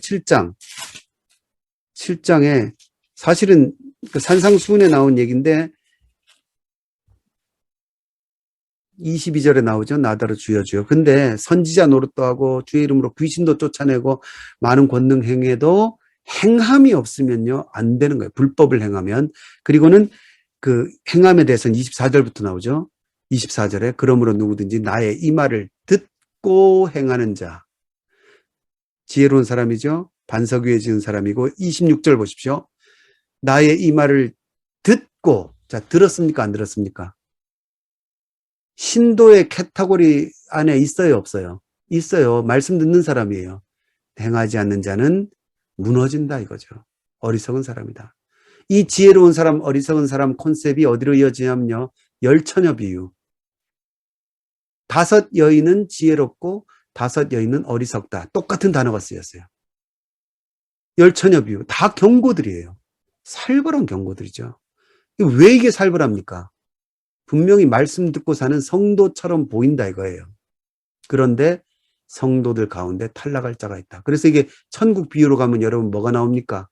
7장에 사실은 그 산상수훈에 나온 얘기인데 22절에 나오죠. 나더러 주여 주여. 근데 선지자 노릇도 하고 주의 이름으로 귀신도 쫓아내고 많은 권능 행해도 행함이 없으면요 안 되는 거예요. 불법을 행하면. 그리고는 그 행함에 대해서는 24절부터 나오죠. 24절에 그러므로 누구든지 나의 이 말을 듣고 행하는 자. 지혜로운 사람이죠. 반석 위에 지은 사람이고 26절 보십시오. 나의 이 말을 듣고 자 들었습니까? 안 들었습니까? 신도의 카테고리 안에 있어요? 없어요? 있어요. 말씀 듣는 사람이에요. 행하지 않는 자는 무너진다 이거죠. 어리석은 사람이다. 이 지혜로운 사람, 어리석은 사람 콘셉트이 어디로 이어지냐면요. 열처녀 비유. 5 여인은 지혜롭고 5 여인은 어리석다. 똑같은 단어가 쓰였어요. 열처녀 비유. 다 경고들이에요. 살벌한 경고들이죠. 왜 이게 살벌합니까? 분명히 말씀 듣고 사는 성도처럼 보인다 이거예요. 그런데 성도들 가운데 탈락할 자가 있다. 그래서 이게 천국 비유로 가면 여러분 뭐가 나옵니까?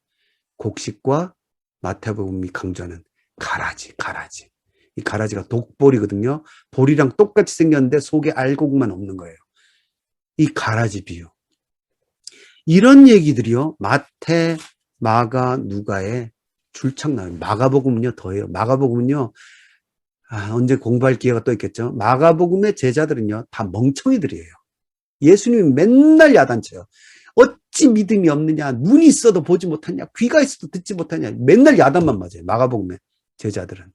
곡식과 마태복음이 강조하는 가라지. 이 가라지가 독볼이거든요. 볼이랑 똑같이 생겼는데 속에 알곡만 없는 거예요. 이 가라지 비유. 이런 얘기들이요. 마태, 마가, 누가에 줄창 나와요. 마가복음은요 더해요. 마가복음은요 언제 공부할 기회가 또 있겠죠. 마가복음의 제자들은요 다 멍청이들이에요. 예수님이 맨날 야단쳐요. 어찌 믿음이 없느냐. 눈이 있어도 보지 못하냐. 귀가 있어도 듣지 못하냐. 맨날 야단만 맞아요. 마가복음에. 제자들은.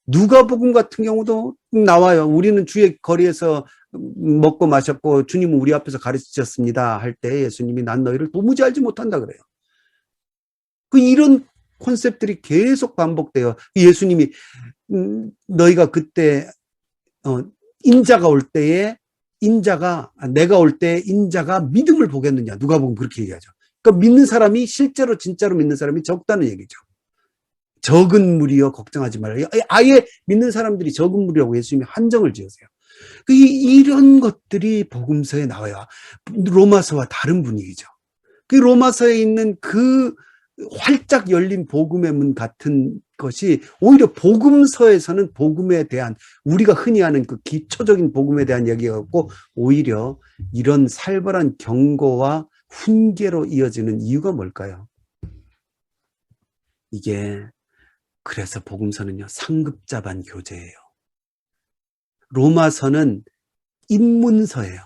누가복음 같은 경우도 나와요. 우리는 주의 거리에서 먹고 마셨고 주님은 우리 앞에서 가르치셨습니다 할 때 예수님이 난 너희를 도무지 알지 못한다 그래요. 이런 콘셉트들이 계속 반복돼요. 예수님이 너희가 그때 인자가 올 때에 내가 올 때 인자가 믿음을 보겠느냐. 누가복음 그렇게 얘기하죠. 그러니까 믿는 사람이 실제로 진짜로 믿는 사람이 적다는 얘기죠. 적은 무리여 걱정하지 말라. 아예 믿는 사람들이 적은 무리라고 예수님이 한정을 지으세요. 이런 것들이 복음서에 나와요. 로마서와 다른 분위기죠. 로마서에 있는 그 활짝 열린 복음의 문 같은 것이 오히려 복음서에서는 복음에 대한 우리가 흔히 하는 그 기초적인 복음에 대한 얘기가 없고 오히려 이런 살벌한 경고와 훈계로 이어지는 이유가 뭘까요? 이게 그래서 복음서는요 상급자반 교재예요. 로마서는 입문서예요.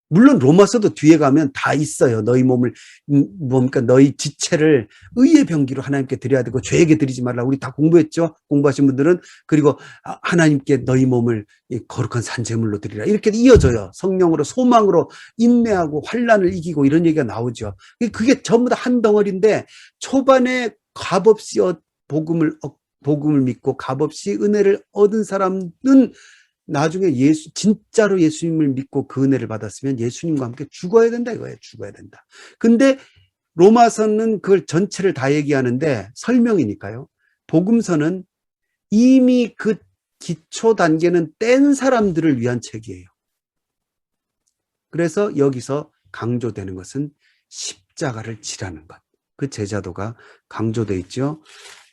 물론 로마서도 뒤에 가면 다 있어요. 너희 몸을 뭡니까 너희 지체를 의의 병기로 하나님께 드려야 되고 죄에게 드리지 말라. 우리 다 공부했죠. 공부하신 분들은. 그리고 하나님께 너희 몸을 거룩한 산제물로 드리라. 이렇게 이어져요. 성령으로 소망으로 인내하고 환난을 이기고 이런 얘기가 나오죠. 그게 전부 다 한 덩어리인데 초반에 값없이 복음을 믿고 값없이 은혜를 얻은 사람은 나중에 진짜로 예수님을 믿고 그 은혜를 받았으면 예수님과 함께 죽어야 된다 이거예요. 죽어야 된다. 근데 로마서는 그걸 전체를 다 얘기하는데 설명이니까요. 복음서는 이미 그 기초 단계는 뗀 사람들을 위한 책이에요. 그래서 여기서 강조되는 것은 십자가를 지라는 것. 그 제자도가 강조되어 있죠.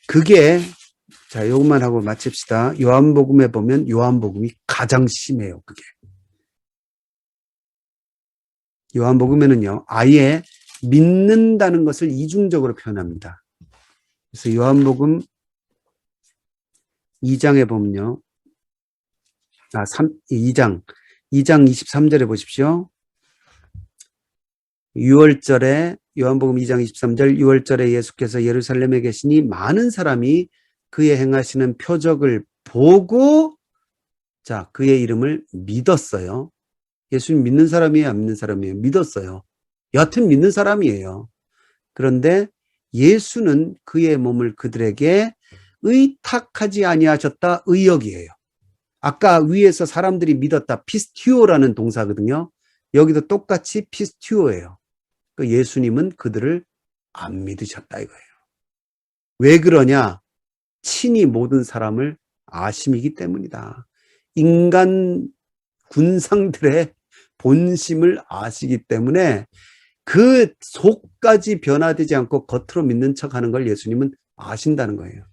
그게 자, 이것만 하고 마칩시다. 요한복음에 보면 요한복음이 가장 심해요. 그게. 요한복음에는요. 아예 믿는다는 것을 이중적으로 표현합니다. 그래서 요한복음 2장에 보면요. 2장 23절에 보십시오. 6월절에 요한복음 2장 23절 6월절에 예수께서 예루살렘에 계시니 많은 사람이 그의 행하시는 표적을 보고 자 그의 이름을 믿었어요. 예수님 믿는 사람이에요? 안 믿는 사람이에요? 믿었어요. 여하튼 믿는 사람이에요. 그런데 예수는 그의 몸을 그들에게 의탁하지 아니하셨다. 의역이에요. 아까 위에서 사람들이 믿었다. 피스티오라는 동사거든요. 여기도 똑같이 피스티오예요. 예수님은 그들을 안 믿으셨다 이거예요. 왜 그러냐? 친히 모든 사람을 아심이기 때문이다. 인간 군상들의 본심을 아시기 때문에 그 속까지 변화되지 않고 겉으로 믿는 척하는 걸 예수님은 아신다는 거예요.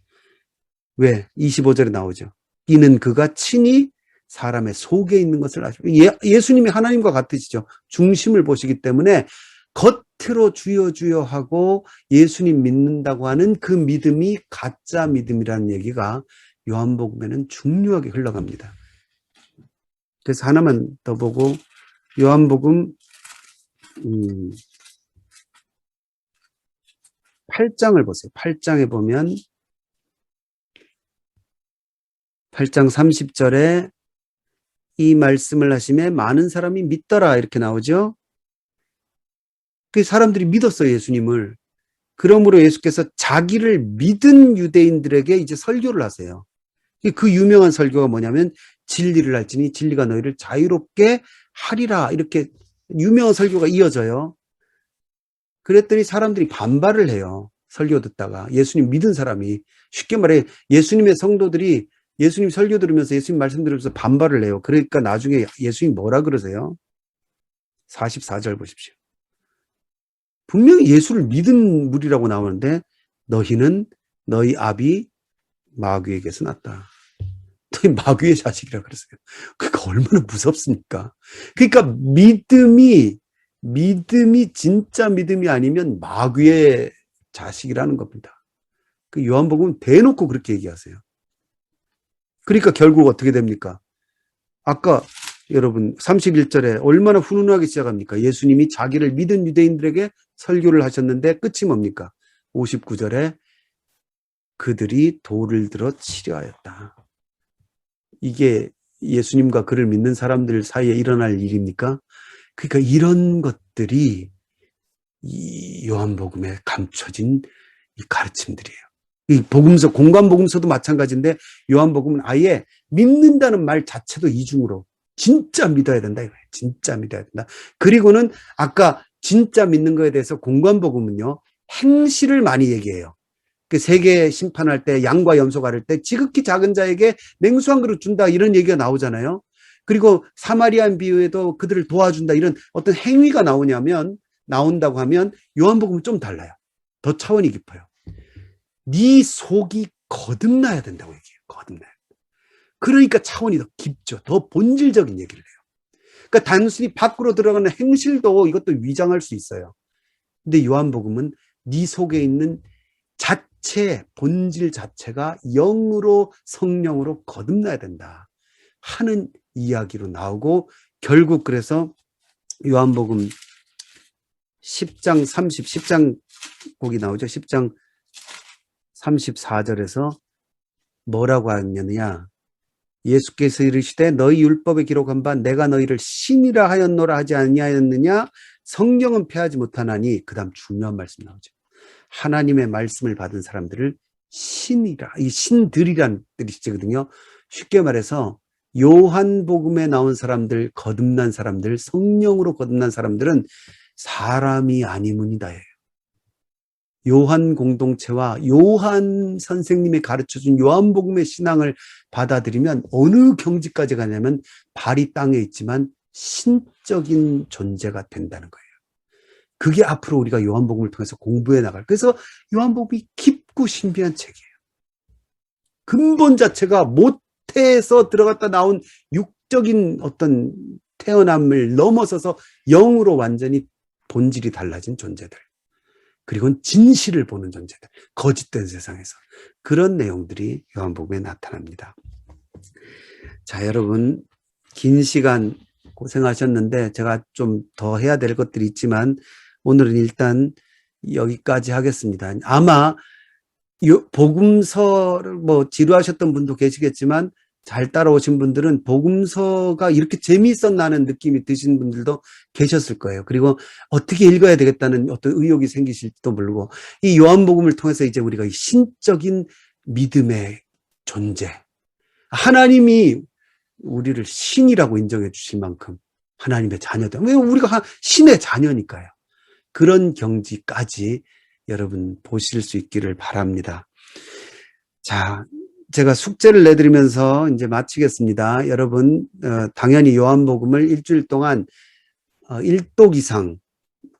왜? 25절에 나오죠. 이는 그가 친히 사람의 속에 있는 것을 아시고 예수님이 하나님과 같으시죠. 중심을 보시기 때문에 겉으로 주여 주여 하고 예수님 믿는다고 하는 그 믿음이 가짜 믿음이라는 얘기가 요한복음에는 중요하게 흘러갑니다. 그래서 하나만 더 보고 요한복음 8장을 보세요. 8장에 보면 8장 30절에 이 말씀을 하심에 많은 사람이 믿더라 이렇게 나오죠. 그 사람들이 믿었어요, 예수님을. 그러므로 예수께서 자기를 믿은 유대인들에게 이제 설교를 하세요. 그 유명한 설교가 뭐냐면 진리를 알지니 진리가 너희를 자유롭게 하리라 이렇게 유명한 설교가 이어져요. 그랬더니 사람들이 반발을 해요. 설교 듣다가 예수님 믿은 사람이 쉽게 말해 예수님의 성도들이 예수님 설교 들으면서 예수님 말씀 들으면서 반발을 해요. 그러니까 나중에 예수님 뭐라 그러세요? 44절 보십시오. 분명히 예수를 믿은 무리라고 나오는데 너희는 너희 아비 마귀에게서 났다. 너희 마귀의 자식이라 그랬어요. 그러니까 얼마나 무섭습니까? 그러니까 믿음이 진짜 믿음이 아니면 마귀의 자식이라는 겁니다. 그 요한복음 대놓고 그렇게 얘기하세요. 그러니까 결국 어떻게 됩니까? 아까 여러분 31절에 얼마나 훈훈하게 시작합니까? 예수님이 자기를 믿은 유대인들에게 설교를 하셨는데 끝이 뭡니까? 59절에 그들이 돌을 들어 치려하였다. 이게 예수님과 그를 믿는 사람들 사이에 일어날 일입니까? 그러니까 이런 것들이 이 요한복음에 감춰진 이 가르침들이에요. 이 복음서, 공관복음서도 마찬가지인데 요한복음은 아예 믿는다는 말 자체도 이중으로 진짜 믿어야 된다 이거예요. 진짜 믿어야 된다. 그리고는 아까 진짜 믿는 거에 대해서 공관복음은요, 행실을 많이 얘기해요. 그 세계 심판할 때 양과 염소 가를 때 지극히 작은 자에게 냉수 한 그릇 준다 이런 얘기가 나오잖아요. 그리고 사마리안 비유에도 그들을 도와준다 이런 어떤 행위가 나온다고 하면 요한복음은 좀 달라요. 더 차원이 깊어요. 네 속이 거듭나야 된다고 얘기해요. 거듭나야. 그러니까 차원이 더 깊죠. 더 본질적인 얘기를 해요. 그러니까 단순히 밖으로 들어가는 행실도 이것도 위장할 수 있어요. 근데 요한복음은 네 속에 있는 자체, 본질 자체가 영으로 성령으로 거듭나야 된다 하는 이야기로 나오고, 결국 그래서 요한복음 10장 거기 나오죠. 10장 34절에서 뭐라고 하느냐. 예수께서 이르시되 너희 율법에 기록한 바 내가 너희를 신이라 하였노라 하지 아니하였느냐. 성경은 패하지 못하나니. 그 다음 중요한 말씀 나오죠. 하나님의 말씀을 받은 사람들을 신이라, 이 신들이란 뜻이거든요. 쉽게 말해서 요한복음에 나온 사람들, 거듭난 사람들, 성령으로 거듭난 사람들은 사람이 아니문이다. 요한 공동체와 요한 선생님이 가르쳐준 요한복음의 신앙을 받아들이면 어느 경지까지 가냐면 발이 땅에 있지만 신적인 존재가 된다는 거예요. 그게 앞으로 우리가 요한복음을 통해서 공부해 나갈. 그래서 요한복음이 깊고 신비한 책이에요. 근본 자체가 모태에서 들어갔다 나온 육적인 어떤 태어남을 넘어서서 영으로 완전히 본질이 달라진 존재들. 그리고 진실을 보는 존재들. 거짓된 세상에서. 그런 내용들이 요한복음에 나타납니다. 자, 여러분 긴 시간 고생하셨는데 제가 좀 더 해야 될 것들이 있지만 오늘은 일단 여기까지 하겠습니다. 아마 복음서를 지루하셨던 분도 계시겠지만 잘 따라오신 분들은 복음서가 이렇게 재미있었나는 느낌이 드신 분들도 계셨을 거예요. 그리고 어떻게 읽어야 되겠다는 어떤 의욕이 생기실지도 모르고, 이 요한복음을 통해서 이제 우리가 이 신적인 믿음의 존재, 하나님이 우리를 신이라고 인정해 주실 만큼 하나님의 자녀다. 왜 우리가 신의 자녀니까요. 그런 경지까지 여러분 보실 수 있기를 바랍니다. 자, 제가 숙제를 내드리면서 이제 마치겠습니다. 여러분 당연히 요한복음을 일주일 동안 1독 이상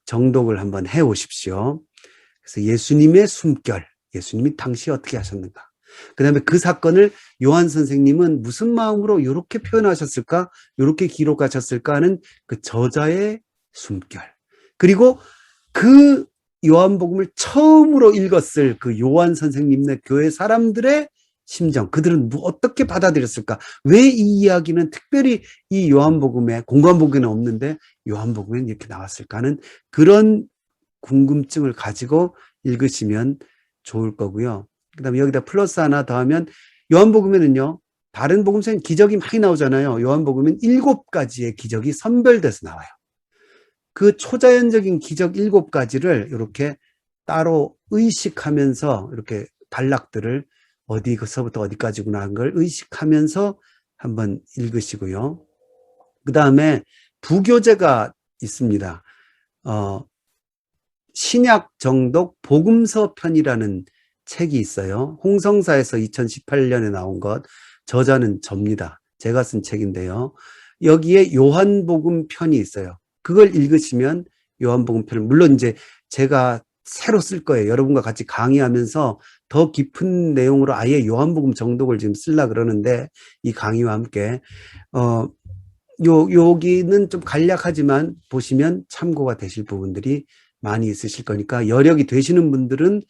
정독을 한번 해오십시오. 그래서 예수님의 숨결, 예수님이 당시 어떻게 하셨는가, 그 다음에 그 사건을 요한 선생님은 무슨 마음으로 이렇게 표현하셨을까, 이렇게 기록하셨을까 하는 그 저자의 숨결, 그리고 그 요한복음을 처음으로 읽었을 그 요한 선생님네 교회 사람들의 심정, 그들은 어떻게 받아들였을까, 왜 이 이야기는 특별히 이 요한복음에, 공관복음에는 없는데 요한복음에는 이렇게 나왔을까 하는 그런 궁금증을 가지고 읽으시면 좋을 거고요. 그 다음에 여기다 플러스 하나 더 하면, 요한복음에는요, 다른 복음서엔 기적이 많이 나오잖아요. 요한복음은 7가지의 기적이 선별돼서 나와요. 그 초자연적인 기적 7가지를 이렇게 따로 의식하면서, 이렇게 단락들을 어디서부터 어디까지구나 하는 걸 의식하면서 한번 읽으시고요. 그 다음에 부교재가 있습니다. 신약 정독 복음서 편이라는 책이 있어요. 홍성사에서 2018년에 나온 것, 저자는 접니다. 제가 쓴 책인데요. 여기에 요한복음 편이 있어요. 그걸 읽으시면 요한복음 편을, 물론 이제 제가 새로 쓸 거예요. 여러분과 같이 강의하면서 더 깊은 내용으로 아예 요한복음 정독을 지금 쓰려고 그러는데, 이 강의와 함께 여기는 좀 간략하지만 보시면 참고가 되실 부분들이 많이 있으실 거니까 여력이 되시는 분들은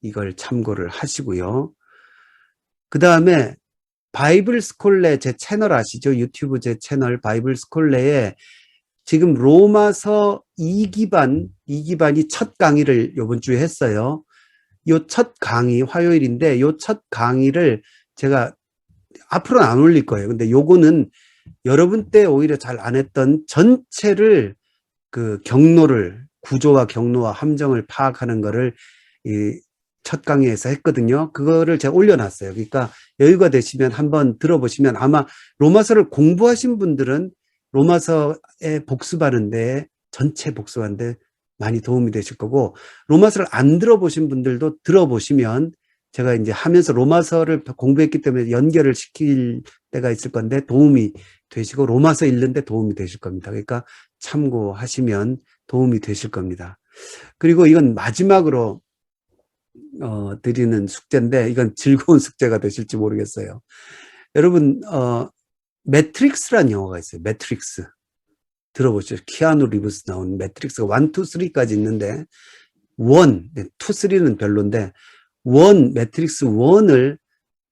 이걸 참고를 하시고요. 그 다음에 바이블 스콜레, 제 채널 아시죠? 유튜브 제 채널 바이블 스콜레에 지금 로마서 2기반이 첫 강의를 이번 주에 했어요. 요 첫 강의 화요일인데 요 첫 강의를 제가 앞으로는 안 올릴 거예요. 근데 요거는 여러분 때 오히려 잘 안 했던 전체를 그 경로를 구조와 경로와 함정을 파악하는 거를 이 첫 강의에서 했거든요. 그거를 제가 올려놨어요. 그러니까 여유가 되시면 한번 들어보시면 아마 로마서를 공부하신 분들은 로마서에 복습하는데 전체 복습하는데 많이 도움이 되실 거고 로마서를 안 들어보신 분들도 들어보시면 제가 이제 하면서 로마서를 공부했기 때문에 연결을 시킬 때가 있을 건데 도움이 되시고 로마서 읽는데 도움이 되실 겁니다. 그러니까 참고하시면 도움이 되실 겁니다. 그리고 이건 마지막으로 드리는 숙제인데 이건 즐거운 숙제가 되실지 모르겠어요. 여러분 매트릭스라는 영화가 있어요. 매트릭스. 들어보죠. 키아누 리브스 나온 매트릭스가 1, 2, 3까지 있는데 1, 2, 3는 별론데 매트릭스 1을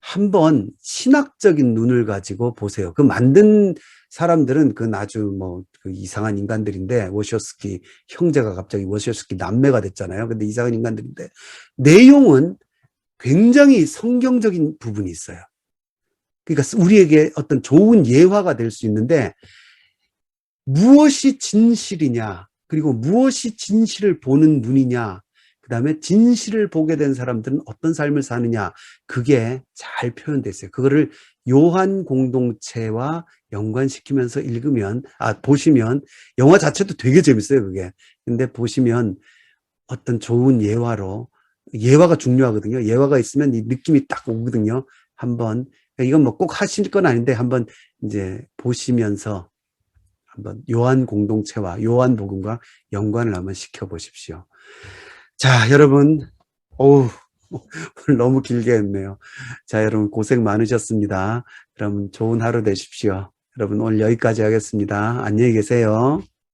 한번 신학적인 눈을 가지고 보세요. 그 만든 사람들은 그 아주 그 이상한 인간들인데 워셔스키 형제가 갑자기 워셔스키 남매가 됐잖아요. 근데 이상한 인간들인데 내용은 굉장히 성경적인 부분이 있어요. 그러니까 우리에게 어떤 좋은 예화가 될 수 있는데 무엇이 진실이냐 그리고 무엇이 진실을 보는 눈이냐 그 다음에 진실을 보게 된 사람들은 어떤 삶을 사느냐 그게 잘 표현되어 있어요. 그거를 요한 공동체와 연관시키면서 읽으면 보시면 영화 자체도 되게 재밌어요. 그게. 근데 보시면 어떤 좋은 예화가 중요하거든요. 예화가 있으면 이 느낌이 딱 오거든요. 한번 이건 꼭 하실 건 아닌데 한번 이제 보시면서 한번 요한 공동체와 요한 복음과 연관을 한번 시켜보십시오. 자, 여러분, 오늘 너무 길게 했네요. 자, 여러분 고생 많으셨습니다. 그럼 좋은 하루 되십시오. 여러분 오늘 여기까지 하겠습니다. 안녕히 계세요.